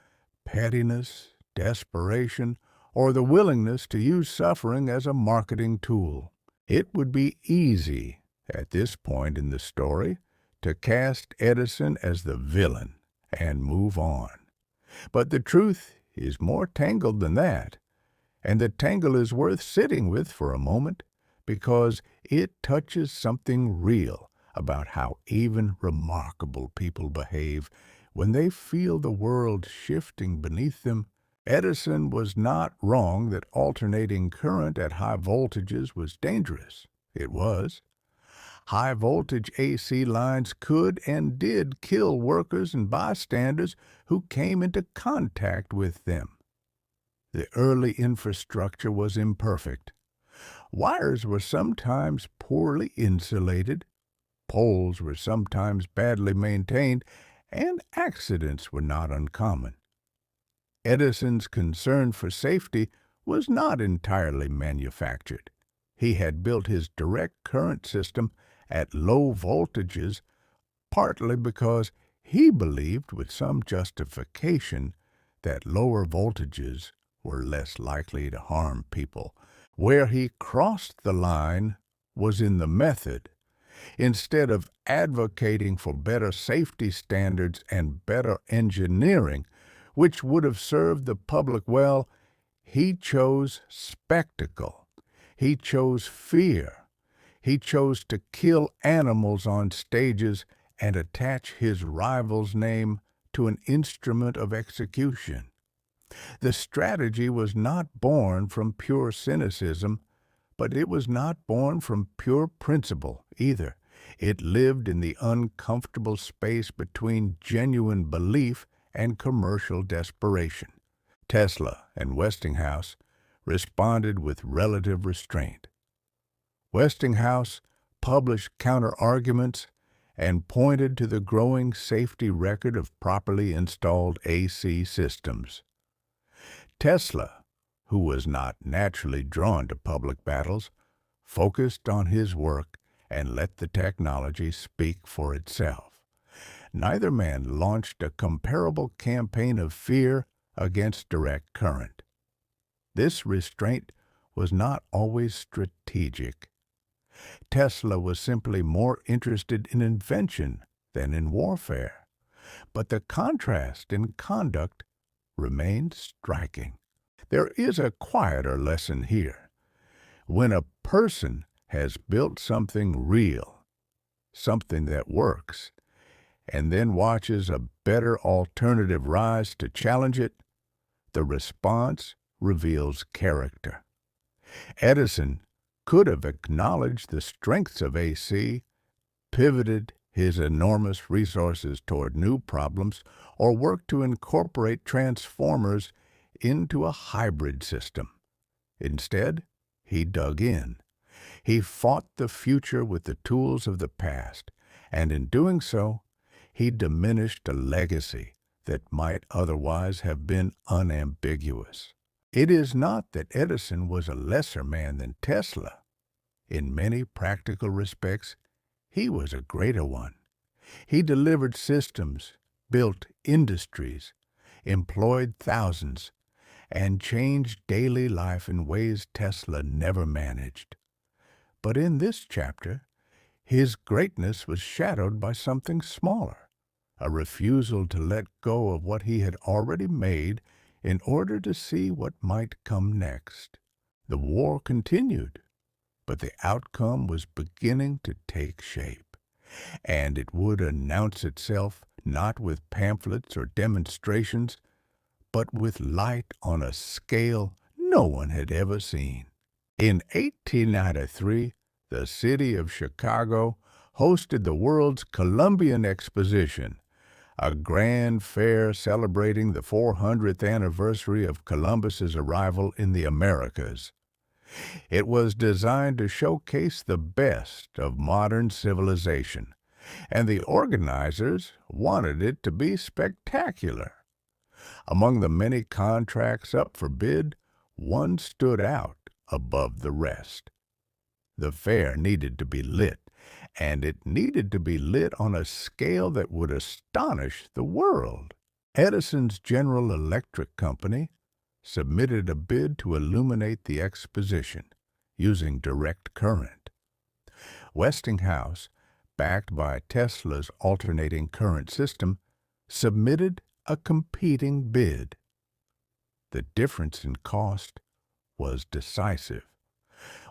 pettiness, desperation, or the willingness to use suffering as a marketing tool. It would be easy, at this point in the story, to cast Edison as the villain and move on. But the truth is more tangled than that, and the tangle is worth sitting with for a moment because it touches something real about how even remarkable people behave when they feel the world shifting beneath them. Edison was not wrong that alternating current at high voltages was dangerous. It was. High-voltage AC lines could and did kill workers and bystanders who came into contact with them. The early infrastructure was imperfect. Wires were sometimes poorly insulated, poles were sometimes badly maintained, and accidents were not uncommon. Edison's concern for safety was not entirely manufactured. He had built his direct current system at low voltages, partly because he believed with some justification that lower voltages were less likely to harm people. Where he crossed the line was in the method. Instead of advocating for better safety standards and better engineering, which would have served the public well, he chose spectacle. He chose fear. He chose to kill animals on stages and attach his rival's name to an instrument of execution. The strategy was not born from pure cynicism, but it was not born from pure principle either. It lived in the uncomfortable space between genuine belief and commercial desperation. Tesla and Westinghouse responded with relative restraint. Westinghouse published counter-arguments and pointed to the growing safety record of properly installed AC systems. Tesla, who was not naturally drawn to public battles, focused on his work and let the technology speak for itself. Neither man launched a comparable campaign of fear against direct current. This restraint was not always strategic. Tesla was simply more interested in invention than in warfare, but the contrast in conduct remained striking. There is a quieter lesson here. When a person has built something real, something that works, and then watches a better alternative rise to challenge it, the response reveals character. Edison could have acknowledged the strengths of AC, pivoted his enormous resources toward new problems, or worked to incorporate transformers into a hybrid system. Instead, he dug in. He fought the future with the tools of the past, and in doing so, he diminished a legacy that might otherwise have been unambiguous. It is not that Edison was a lesser man than Tesla. In many practical respects, he was a greater one. He delivered systems, built industries, employed thousands, and changed daily life in ways Tesla never managed. But in this chapter, his greatness was shadowed by something smaller, a refusal to let go of what he had already made in order to see what might come next. The war continued, but the outcome was beginning to take shape, and it would announce itself not with pamphlets or demonstrations, but with light on a scale no one had ever seen. In 1893, the city of Chicago hosted the world's Columbian Exposition, a grand fair celebrating the 400th anniversary of Columbus's arrival in the Americas. It was designed to showcase the best of modern civilization, and the organizers wanted it to be spectacular. Among the many contracts up for bid, one stood out above the rest. The fair needed to be lit, and it needed to be lit on a scale that would astonish the world. Edison's General Electric Company submitted a bid to illuminate the exposition using direct current. Westinghouse, backed by Tesla's alternating current system, submitted a competing bid. The difference in cost was decisive.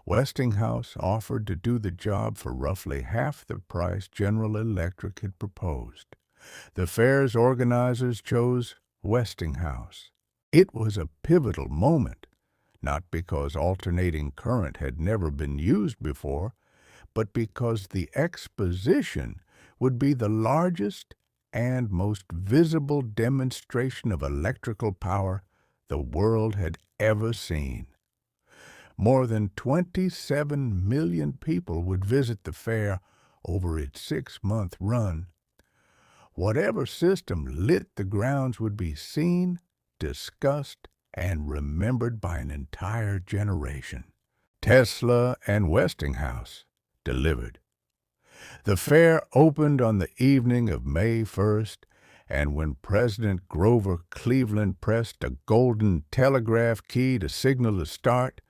Westinghouse offered to do the job for roughly half the price General Electric had proposed. The fair's organizers chose Westinghouse. It was a pivotal moment, not because alternating current had never been used before, but because the exposition would be the largest and most visible demonstration of electrical power the world had ever seen. More than 27 million people would visit the fair over its 6-month run. Whatever system lit the grounds would be seen, discussed, and remembered by an entire generation. Tesla and Westinghouse delivered. The fair opened on the evening of May 1st, and when President Grover Cleveland pressed a golden telegraph key to signal the start,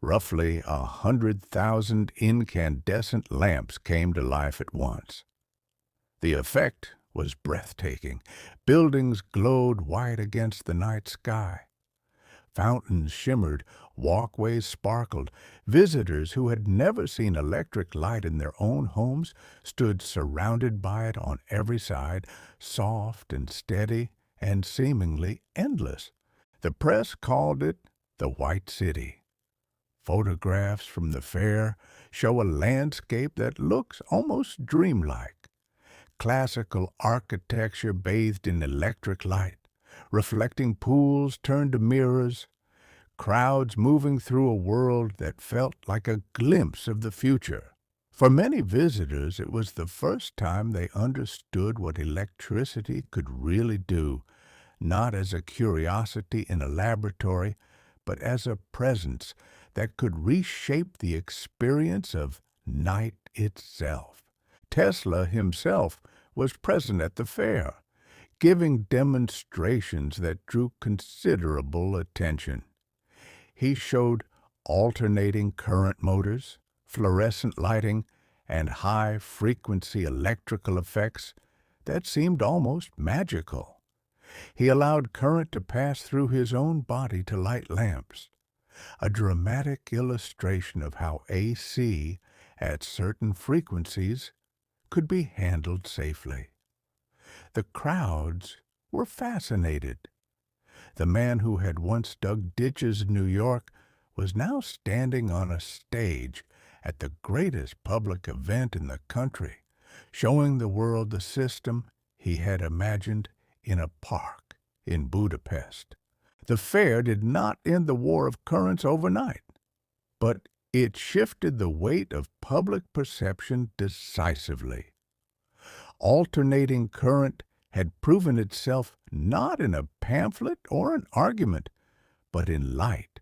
roughly 100,000 incandescent lamps came to life at once. The effect was breathtaking. Buildings glowed white against the night sky. Fountains shimmered, walkways sparkled. Visitors who had never seen electric light in their own homes stood surrounded by it on every side, soft and steady and seemingly endless. The press called it the White City. Photographs from the fair show a landscape that looks almost dreamlike. Classical architecture bathed in electric light, reflecting pools turned to mirrors, crowds moving through a world that felt like a glimpse of the future. For many visitors, it was the first time they understood what electricity could really do, not as a curiosity in a laboratory, but as a presence that could reshape the experience of night itself. Tesla himself was present at the fair, giving demonstrations that drew considerable attention. He showed alternating current motors, fluorescent lighting, and high-frequency electrical effects that seemed almost magical. He allowed current to pass through his own body to light lamps, a dramatic illustration of how AC at certain frequencies could be handled safely. The crowds were fascinated. The man who had once dug ditches in New York was now standing on a stage at the greatest public event in the country, showing the world the system he had imagined in a park in Budapest. The fair did not end the war of currents overnight, but it shifted the weight of public perception decisively. Alternating current had proven itself not in a pamphlet or an argument, but in light,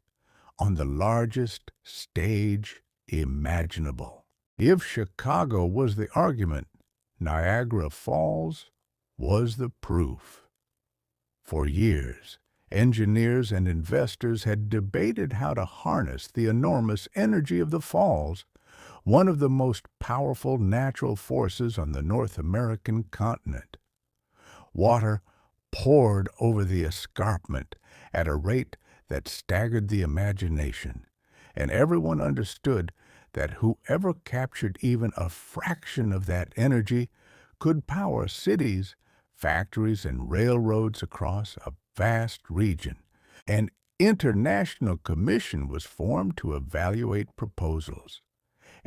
on the largest stage imaginable. If Chicago was the argument, Niagara Falls was the proof. For years, engineers and investors had debated how to harness the enormous energy of the falls, one of the most powerful natural forces on the North American continent. Water poured over the escarpment at a rate that staggered the imagination, and everyone understood that whoever captured even a fraction of that energy could power cities, factories, and railroads across a vast region. An international commission was formed to evaluate proposals.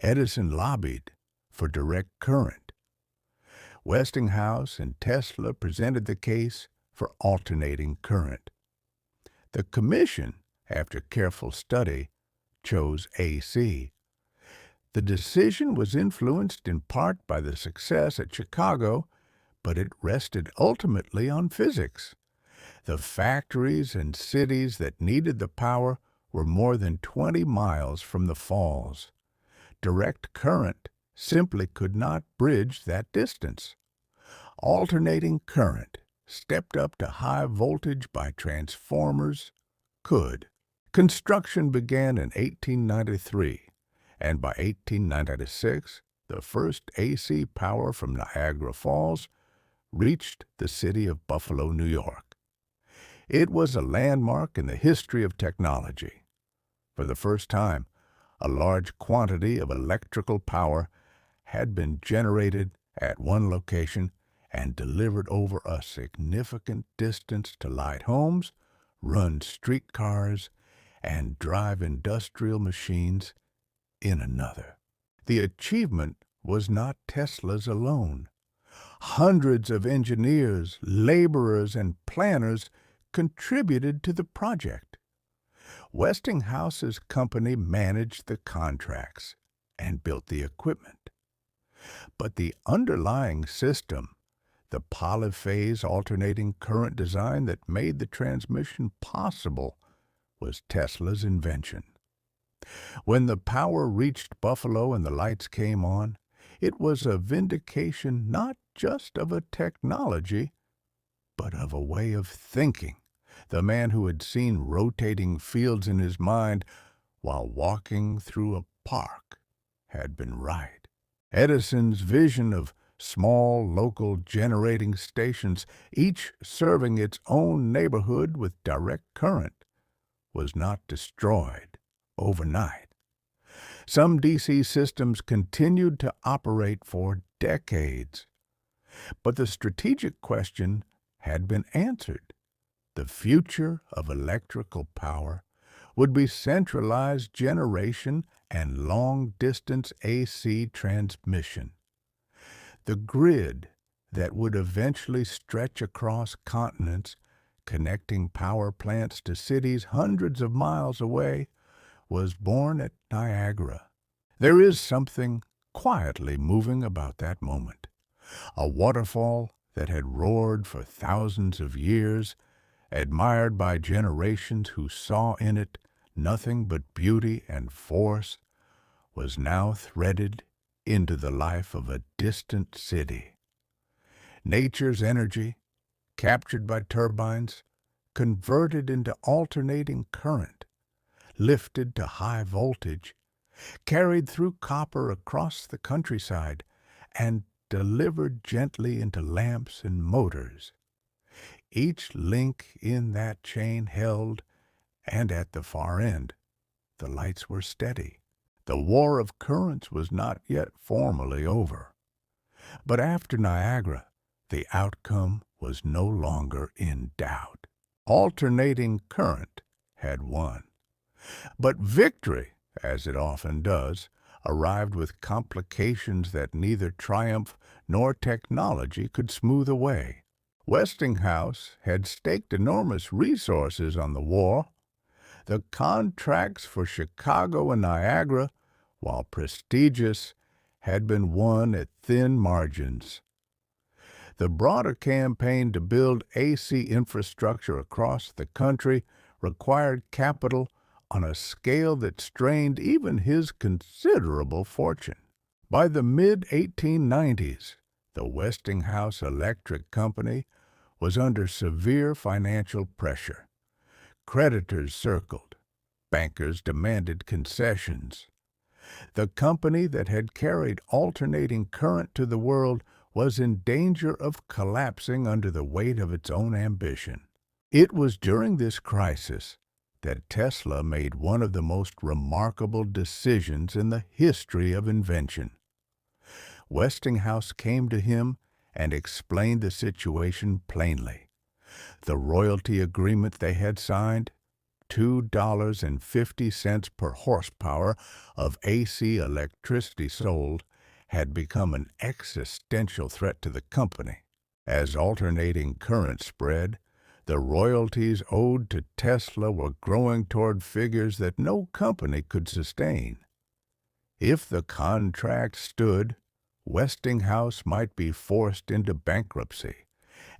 Edison lobbied for direct current. Westinghouse and Tesla presented the case for alternating current. The commission, after careful study, chose AC. The decision was influenced in part by the success at Chicago, but it rested ultimately on physics. The factories and cities that needed the power were more than 20 miles from the falls. Direct current simply could not bridge that distance. Alternating current, stepped up to high voltage by transformers, could. Construction began in 1893, and by 1896, the first AC power from Niagara Falls reached the city of Buffalo, New York. It was a landmark in the history of technology. For the first time, a large quantity of electrical power had been generated at one location and delivered over a significant distance to light homes, run streetcars, and drive industrial machines in another. The achievement was not Tesla's alone. Hundreds of engineers, laborers, and planners contributed to the project. Westinghouse's company managed the contracts and built the equipment. But the underlying system, the polyphase alternating current design that made the transmission possible, was Tesla's invention. When the power reached Buffalo and the lights came on, it was a vindication not just of a technology, but of a way of thinking. The man who had seen rotating fields in his mind while walking through a park had been right. Edison's vision of small local generating stations, each serving its own neighborhood with direct current, was not destroyed overnight. Some DC systems continued to operate for decades. But the strategic question had been answered. The future of electrical power would be centralized generation and long-distance AC transmission. The grid that would eventually stretch across continents, connecting power plants to cities hundreds of miles away, was born at Niagara. There is something quietly moving about that moment. A waterfall that had roared for thousands of years, admired by generations who saw in it nothing but beauty and force, was now threaded into the life of a distant city. Nature's energy, captured by turbines, converted into alternating current, lifted to high voltage, carried through copper across the countryside, and delivered gently into lamps and motors. Each link in that chain held, and at the far end, the lights were steady. The war of currents was not yet formally over. But after Niagara, The outcome was no longer in doubt. Alternating current had won. But victory, as it often does, arrived with complications that neither triumph nor technology could smooth away. Westinghouse had staked enormous resources on the war. The contracts for Chicago and Niagara, while prestigious, had been won at thin margins. The broader campaign to build AC infrastructure across the country required capital on a scale that strained even his considerable fortune. By the mid-1890s, the Westinghouse Electric Company was under severe financial pressure. Creditors circled. Bankers demanded concessions. The company that had carried alternating current to the world was in danger of collapsing under the weight of its own ambition. It was during this crisis that Tesla made one of the most remarkable decisions in the history of invention. Westinghouse came to him and explained the situation plainly. The royalty agreement they had signed, $2.50 per horsepower of AC electricity sold, had become an existential threat to the company. As alternating current spread, the royalties owed to Tesla were growing toward figures that no company could sustain. If the contract stood, Westinghouse might be forced into bankruptcy,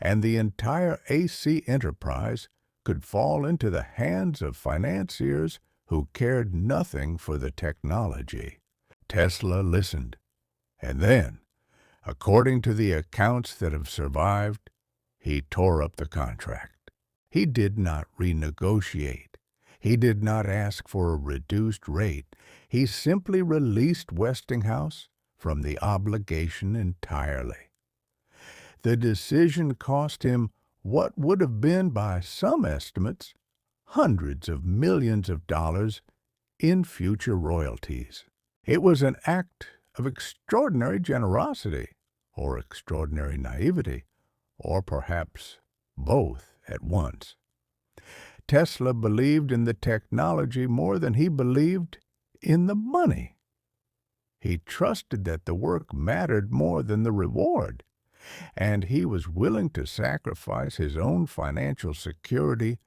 and the entire AC enterprise could fall into the hands of financiers who cared nothing for the technology. Tesla listened, and then, according to the accounts that have survived, he tore up the contract. He did not renegotiate. He did not ask for a reduced rate. He simply released Westinghouse from the obligation entirely. The decision cost him what would have been, by some estimates, hundreds of millions of dollars in future royalties. It was an act of extraordinary generosity, or extraordinary naivety, or perhaps both at once. Tesla believed in the technology more than he believed in the money. He trusted that the work mattered more than the reward, and he was willing to sacrifice his own financial security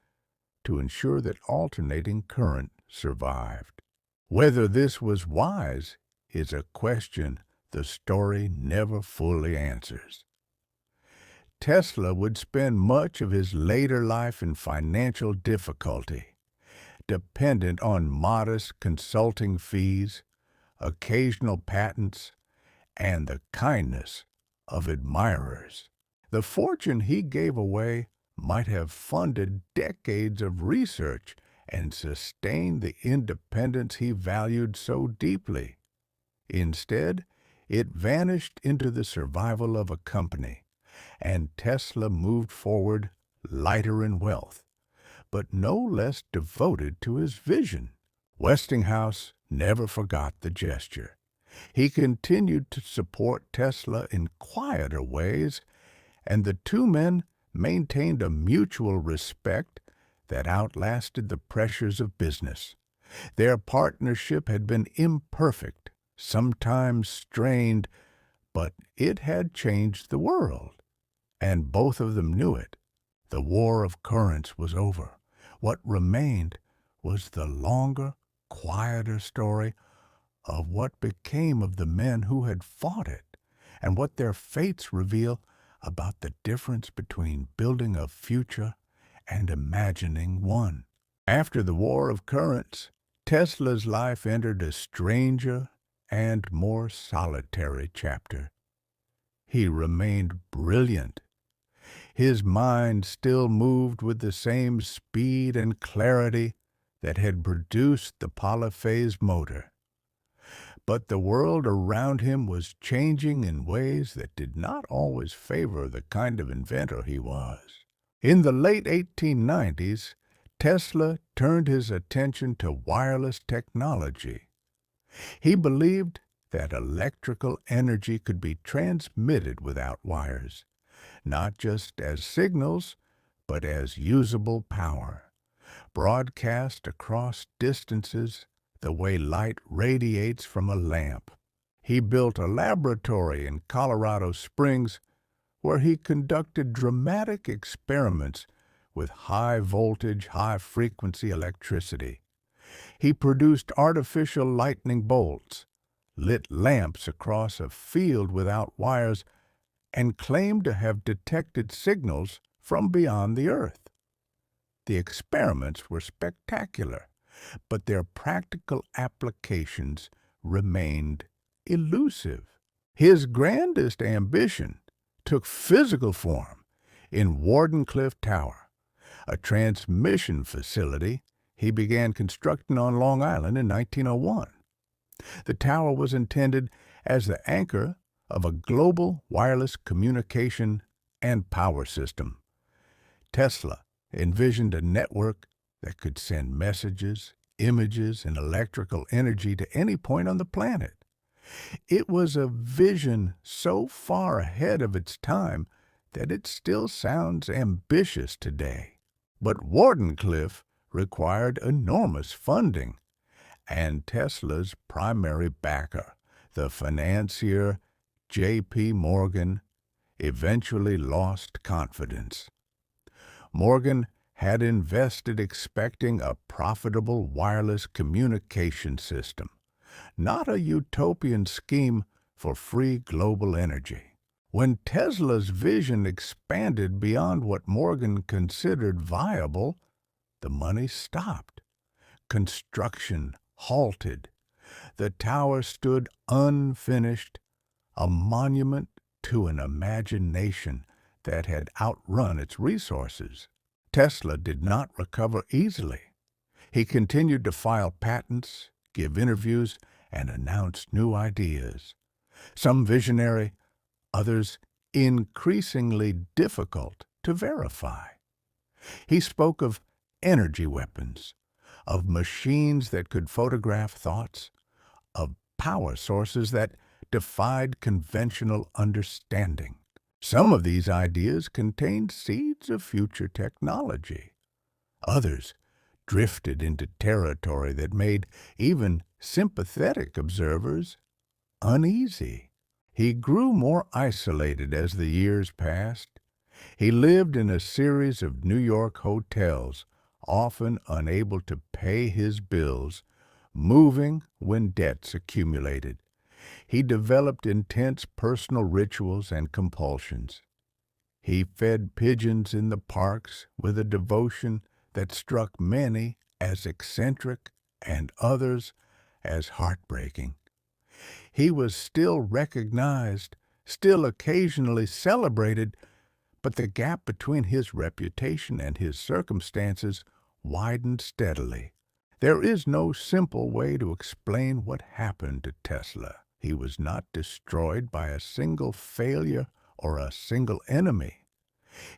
to ensure that alternating current survived. Whether this was wise is a question the story never fully answers. Tesla would spend much of his later life in financial difficulty, dependent on modest consulting fees, occasional patents, and the kindness of admirers. The fortune he gave away might have funded decades of research and sustained the independence he valued so deeply. Instead, it vanished into the survival of a company, and Tesla moved forward lighter in wealth, but no less devoted to his vision. Westinghouse never forgot the gesture. He continued to support Tesla in quieter ways, and the two men maintained a mutual respect that outlasted the pressures of business. Their partnership had been imperfect, sometimes strained, but it had changed the world, and both of them knew it. The war of currents was over. What remained was the longer, quieter story of what became of the men who had fought it, and what their fates reveal about the difference between building a future and imagining one. After the War of Currents, Tesla's life entered a stranger and more solitary chapter. He remained brilliant. His mind still moved with the same speed and clarity that had produced the polyphase motor. But the world around him was changing in ways that did not always favor the kind of inventor he was. In the late 1890s, Tesla turned his attention to wireless technology. He believed that electrical energy could be transmitted without wires, not just as signals, but as usable power, broadcast across distances the way light radiates from a lamp. He built a laboratory in Colorado Springs where he conducted dramatic experiments with high-voltage, high-frequency electricity. He produced artificial lightning bolts, lit lamps across a field without wires, and claimed to have detected signals from beyond the Earth. The experiments were spectacular, but their practical applications remained elusive. His grandest ambition took physical form in Wardenclyffe Tower, a transmission facility he began constructing on Long Island in 1901. The tower was intended as the anchor of a global wireless communication and power system. Tesla envisioned a network that could send messages, images, and electrical energy to any point on the planet. It was a vision so far ahead of its time that it still sounds ambitious today. But Wardenclyffe required enormous funding, and Tesla's primary backer, the financier J.P. Morgan, eventually lost confidence. Morgan had invested expecting a profitable wireless communication system, not a utopian scheme for free global energy. When Tesla's vision expanded beyond what Morgan considered viable, the money stopped. Construction halted. The tower stood unfinished, a monument to an imagination that had outrun its resources. Tesla did not recover easily. He continued to file patents, give interviews, and announce new ideas. Some visionary, others increasingly difficult to verify. He spoke of energy weapons, of machines that could photograph thoughts, of power sources that defied conventional understanding. Some of these ideas contained seeds of future technology. Others drifted into territory that made even sympathetic observers uneasy. He grew more isolated as the years passed. He lived in a series of New York hotels, often unable to pay his bills, moving when debts accumulated. He developed intense personal rituals and compulsions. He fed pigeons in the parks with a devotion that struck many as eccentric and others as heartbreaking. He was still recognized, still occasionally celebrated, but the gap between his reputation and his circumstances widened steadily. There is no simple way to explain what happened to Tesla. He was not destroyed by a single failure or a single enemy.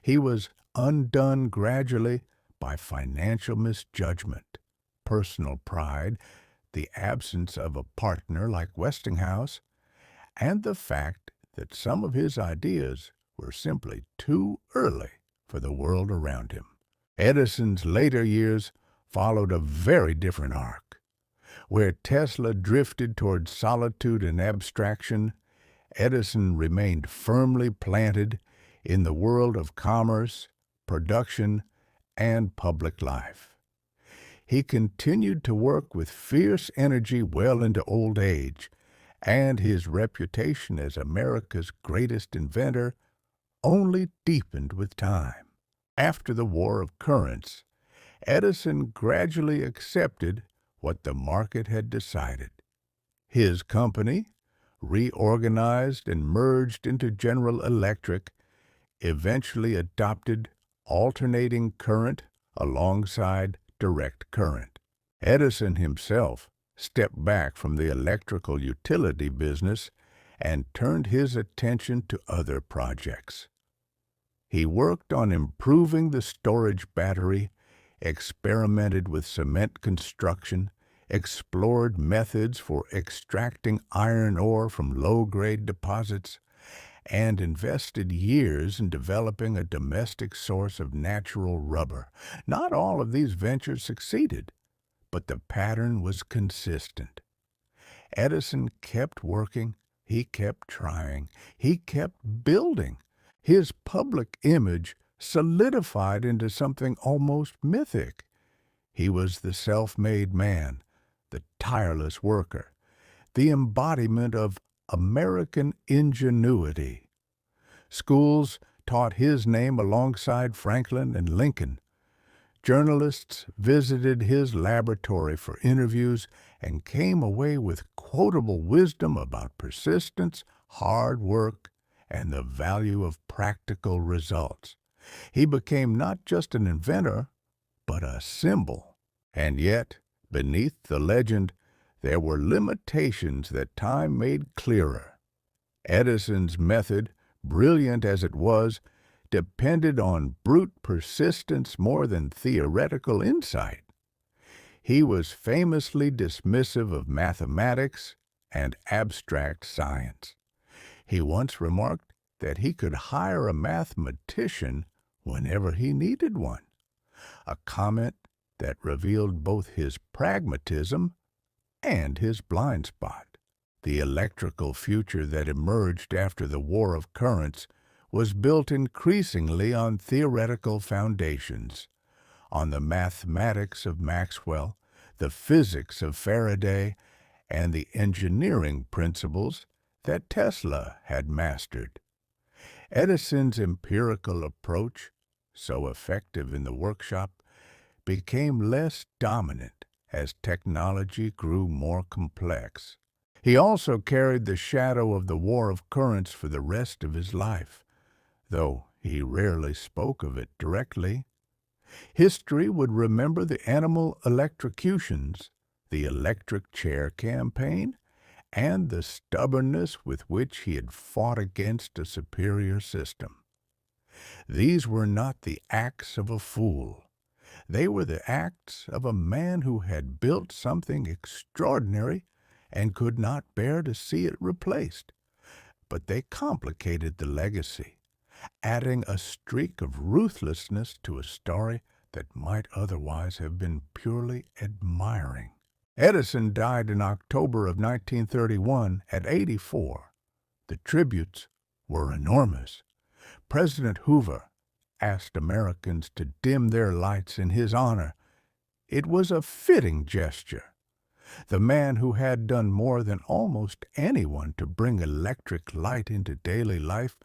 He was undone gradually by financial misjudgment, personal pride, the absence of a partner like Westinghouse, and the fact that some of his ideas were simply too early for the world around him. Edison's later years followed a very different arc. Where Tesla drifted toward solitude and abstraction, Edison remained firmly planted in the world of commerce, production, and public life. He continued to work with fierce energy well into old age, and his reputation as America's greatest inventor only deepened with time. After the War of Currents, Edison gradually accepted what the market had decided. His company, reorganized and merged into General Electric, eventually adopted alternating current alongside direct current. Edison himself stepped back from the electrical utility business and turned his attention to other projects. He worked on improving the storage battery, experimented with cement construction, explored methods for extracting iron ore from low-grade deposits, and invested years in developing a domestic source of natural rubber. Not all of these ventures succeeded, but the pattern was consistent. Edison kept working, he kept trying, he kept building. His public image solidified into something almost mythic. He was the self-made man, the tireless worker, the embodiment of American ingenuity. Schools taught his name alongside Franklin and Lincoln. Journalists visited his laboratory for interviews and came away with quotable wisdom about persistence, hard work, and the value of practical results. He became not just an inventor, but a symbol. And yet, beneath the legend, there were limitations that time made clearer. Edison's method, brilliant as it was, depended on brute persistence more than theoretical insight. He was famously dismissive of mathematics and abstract science. He once remarked that he could hire a mathematician whenever he needed one, a comment that revealed both his pragmatism and his blind spot. The electrical future that emerged after the War of Currents was built increasingly on theoretical foundations, on the mathematics of Maxwell, the physics of Faraday, and the engineering principles that Tesla had mastered. Edison's empirical approach, so effective in the workshop, became less dominant as technology grew more complex. He also carried the shadow of the War of Currents for the rest of his life, though he rarely spoke of it directly. History would remember the animal electrocutions, the electric chair campaign, and the stubbornness with which he had fought against a superior system. These were not the acts of a fool. They were the acts of a man who had built something extraordinary and could not bear to see it replaced. But they complicated the legacy, adding a streak of ruthlessness to a story that might otherwise have been purely admiring. Edison died in October of 1931 at 84. The tributes were enormous. President Hoover asked Americans to dim their lights in his honor. It was a fitting gesture. The man who had done more than almost anyone to bring electric light into daily life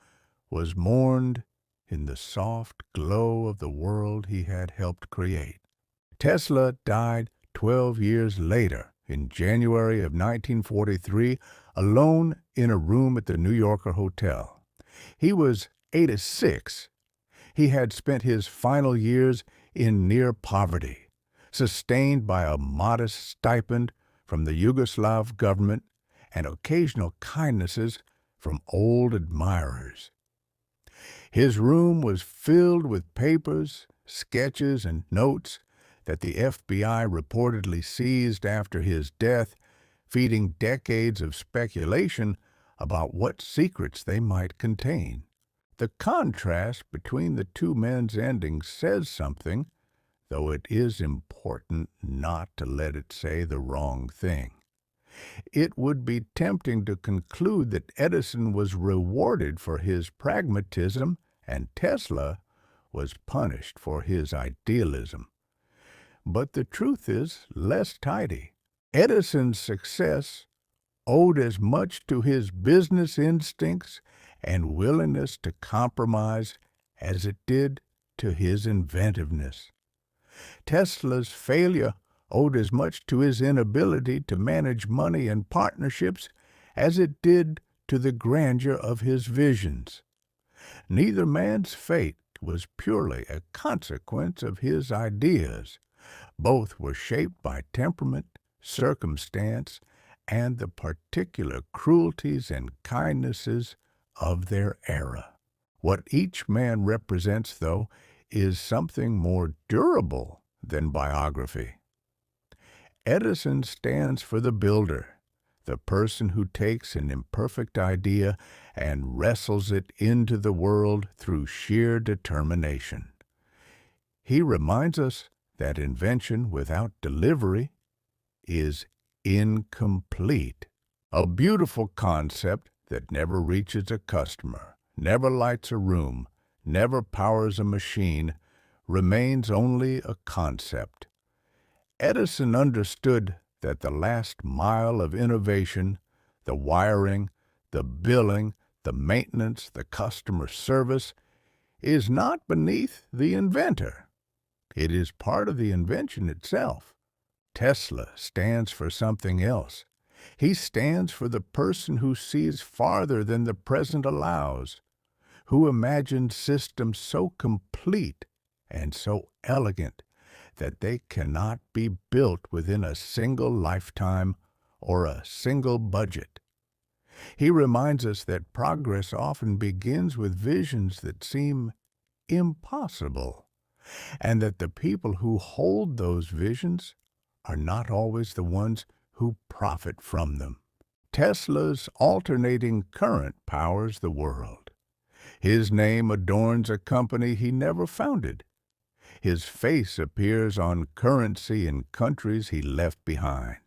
was mourned in the soft glow of the world he had helped create. Tesla died 12 years later, in January of 1943, alone in a room at the New Yorker Hotel. He was 86. He had spent his final years in near poverty, sustained by a modest stipend from the Yugoslav government and occasional kindnesses from old admirers. His room was filled with papers, sketches, and notes that the FBI reportedly seized after his death, feeding decades of speculation about what secrets they might contain. The contrast between the two men's endings says something, though it is important not to let it say the wrong thing. It would be tempting to conclude that Edison was rewarded for his pragmatism and Tesla was punished for his idealism. But the truth is less tidy. Edison's success owed as much to his business instincts and willingness to compromise as it did to his inventiveness. Tesla's failure owed as much to his inability to manage money and partnerships as it did to the grandeur of his visions. Neither man's fate was purely a consequence of his ideas. Both were shaped by temperament, circumstance, and the particular cruelties and kindnesses of their era. What each man represents, though, is something more durable than biography. Edison stands for the builder, the person who takes an imperfect idea and wrestles it into the world through sheer determination. He reminds us that invention without delivery is incomplete. A beautiful concept that never reaches a customer, never lights a room, never powers a machine, remains only a concept. Edison understood that the last mile of innovation, the wiring, the billing, the maintenance, the customer service, is not beneath the inventor. It is part of the invention itself. Tesla stands for something else. He stands for the person who sees farther than the present allows, who imagines systems so complete and so elegant that they cannot be built within a single lifetime or a single budget. He reminds us that progress often begins with visions that seem impossible, and that the people who hold those visions are not always the ones who profit from them. Tesla's alternating current powers the world. His name adorns a company he never founded. His face appears on currency in countries he left behind.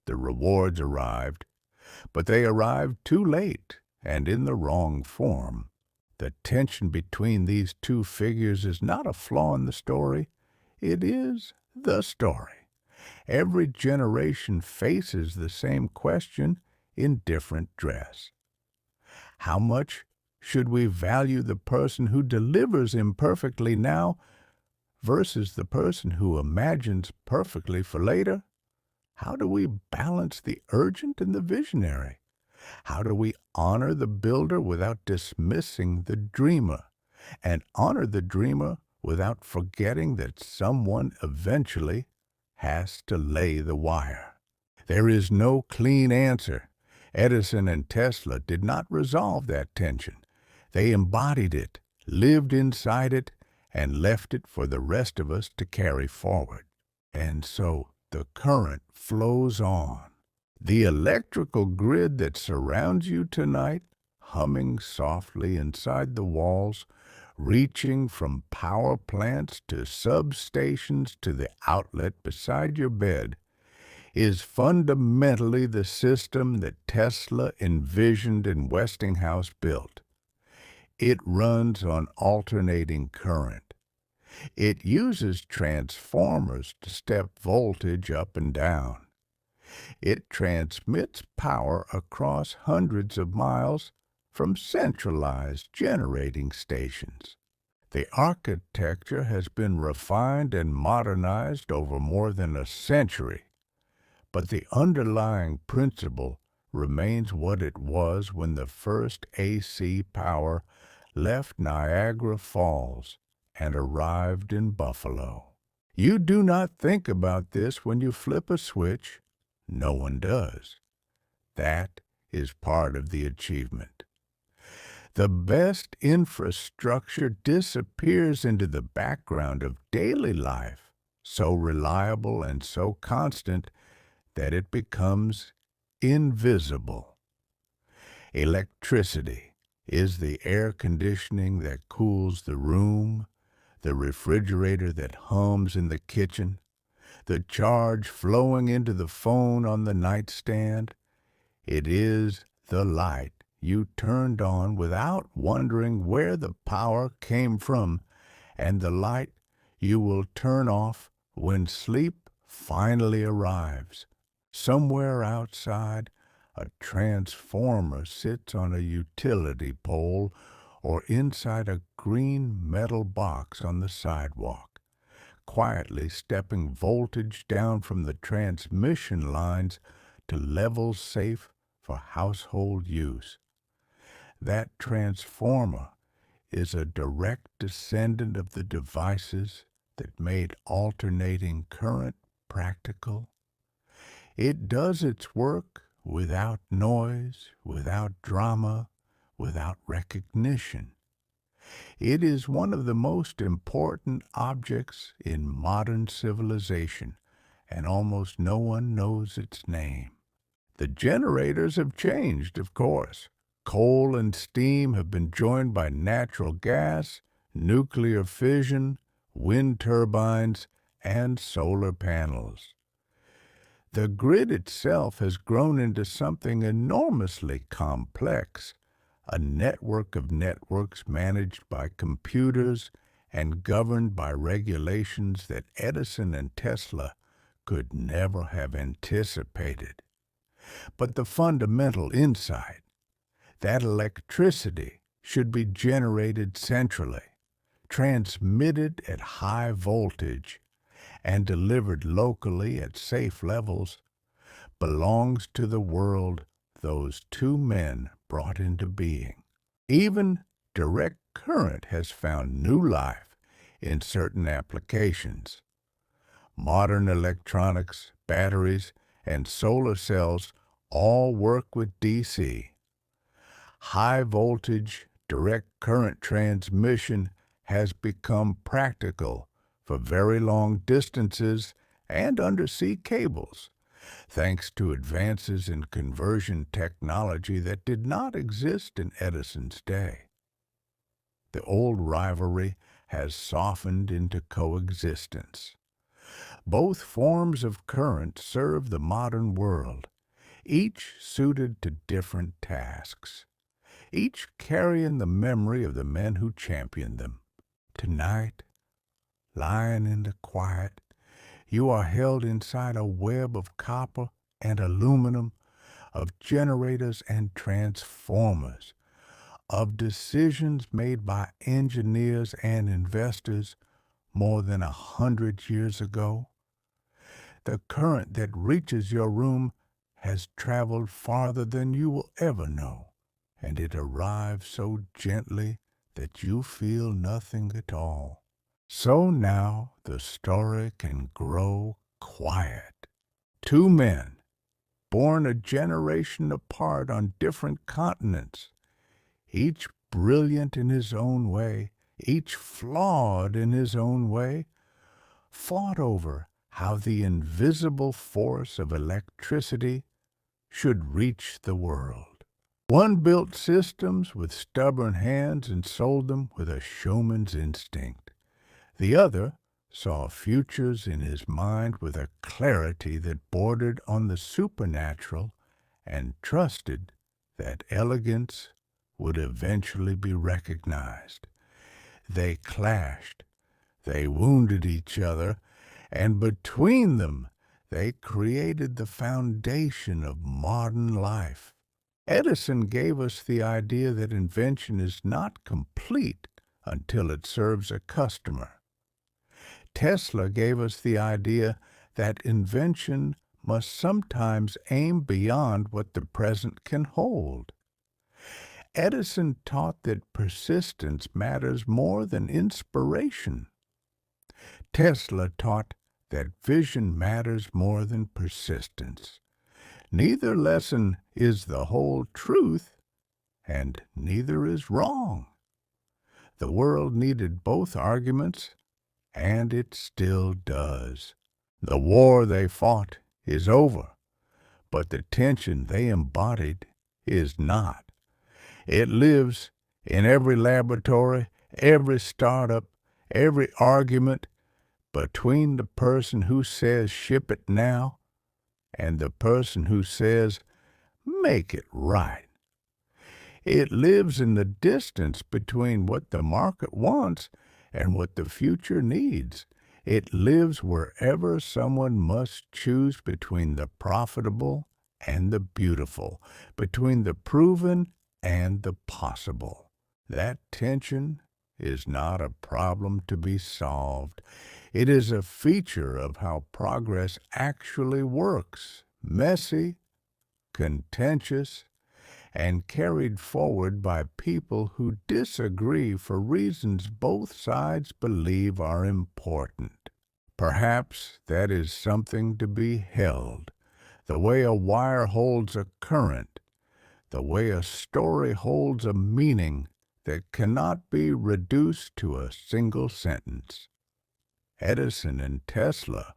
The rewards arrived, but they arrived too late and in the wrong form. The tension between these two figures is not a flaw in the story. It is the story. Every generation faces the same question in different dress. How much should we value the person who delivers imperfectly now versus the person who imagines perfectly for later? How do we balance the urgent and the visionary? How do we honor the builder without dismissing the dreamer, and honor the dreamer without forgetting that someone eventually has to lay the wire? There is no clean answer. Edison and Tesla did not resolve that tension. They embodied it, lived inside it, and left it for the rest of us to carry forward. And so the current flows on. The electrical grid that surrounds you tonight, humming softly inside the walls, reaching from power plants to substations to the outlet beside your bed, is fundamentally the system that Tesla envisioned and Westinghouse built. It runs on alternating current. It uses transformers to step voltage up and down. It transmits power across hundreds of miles from centralized generating stations. The architecture has been refined and modernized over more than a century, but the underlying principle remains what it was when the first AC power left Niagara Falls and arrived in Buffalo. You do not think about this when you flip a switch. No one does. That is part of the achievement. The best infrastructure disappears into the background of daily life, so reliable and so constant that it becomes invisible. Electricity is the air conditioning that cools the room, the refrigerator that hums in the kitchen, the charge flowing into the phone on the nightstand. It is the light you turned on without wondering where the power came from, and the light you will turn off when sleep finally arrives. Somewhere outside, a transformer sits on a utility pole or inside a green metal box on the sidewalk, quietly stepping voltage down from the transmission lines to levels safe for household use. That transformer is a direct descendant of the devices that made alternating current practical. It does its work without noise, without drama, without recognition. It is one of the most important objects in modern civilization, and almost no one knows its name. The generators have changed, of course. Coal and steam have been joined by natural gas, nuclear fission, wind turbines, and solar panels. The grid itself has grown into something enormously complex, a network of networks managed by computers and governed by regulations that Edison and Tesla could never have anticipated. But the fundamental insight, that electricity should be generated centrally, transmitted at high voltage, and delivered locally at safe levels, belongs to the world those two men brought into being. Even direct current has found new life in certain applications. Modern electronics, batteries, and solar cells all work with DC. High voltage, direct current transmission has become practical for very long distances and undersea cables, thanks to advances in conversion technology that did not exist in Edison's day. The old rivalry has softened into coexistence. Both forms of current serve the modern world, each suited to different tasks, each carrying the memory of the men who championed them. Tonight, lying in the quiet, you are held inside a web of copper and aluminum, of generators and transformers, of decisions made by engineers and investors more than 100 years ago. The current that reaches your room has traveled farther than you will ever know, and it arrives so gently that you feel nothing at all. So now the story can grow quiet. Two men, born a generation apart on different continents, each brilliant in his own way, each flawed in his own way, fought over how the invisible force of electricity should reach the world. One built systems with stubborn hands and sold them with a showman's instinct. The other saw futures in his mind with a clarity that bordered on the supernatural and trusted that elegance would eventually be recognized. They clashed, they wounded each other, and between them they created the foundation of modern life. Edison gave us the idea that invention is not complete until it serves a customer. Tesla gave us the idea that invention must sometimes aim beyond what the present can hold. Edison taught that persistence matters more than inspiration. Tesla taught that vision matters more than persistence. Neither lesson is the whole truth, and neither is wrong. The world needed both arguments, and it still does. The war they fought is over, but the tension they embodied is not. It lives in every laboratory, every startup, every argument between the person who says ship it now and the person who says make it right. It lives in the distance between what the market wants and what the future needs. It lives wherever someone must choose between the profitable and the beautiful, between the proven and the possible. That tension is not a problem to be solved. It is a feature of how progress actually works, messy, contentious, and carried forward by people who disagree for reasons both sides believe are important. Perhaps that is something to be held, the way a wire holds a current, the way a story holds a meaning that cannot be reduced to a single sentence. Edison and Tesla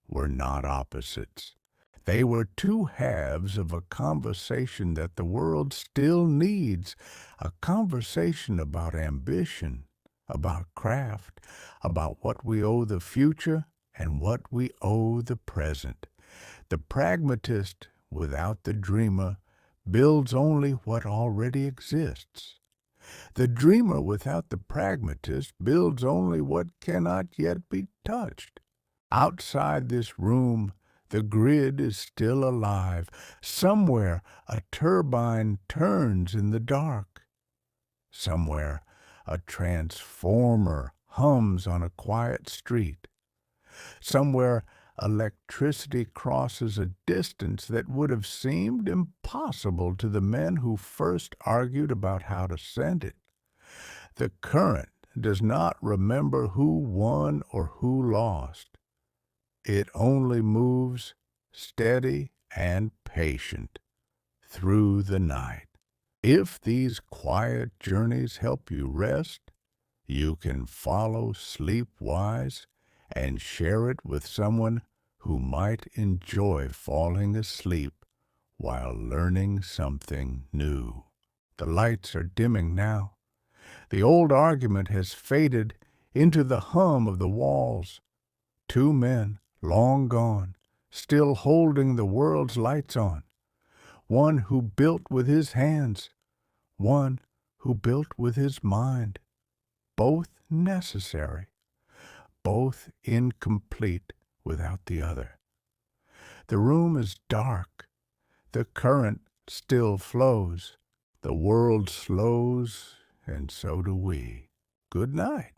were not opposites. They were two halves of a conversation that the world still needs, a conversation about ambition, about craft, about what we owe the future and what we owe the present. The pragmatist, without the dreamer, builds only what already exists. The dreamer, without the pragmatist, builds only what cannot yet be touched. Outside this room, the grid is still alive. Somewhere a turbine turns in the dark. Somewhere a transformer hums on a quiet street. Somewhere electricity crosses a distance that would have seemed impossible to the men who first argued about how to send it. The current does not remember who won or who lost. It only moves steady and patient through the night. If these quiet journeys help you rest, you can follow SleepWise and share it with someone who might enjoy falling asleep while learning something new. The lights are dimming now. The old argument has faded into the hum of the walls. Two men, long gone, still holding the world's lights on. One who built with his hands, one who built with his mind. Both necessary, both incomplete without the other. The room is dark. The current still flows. The world slows, and so do we. Good night.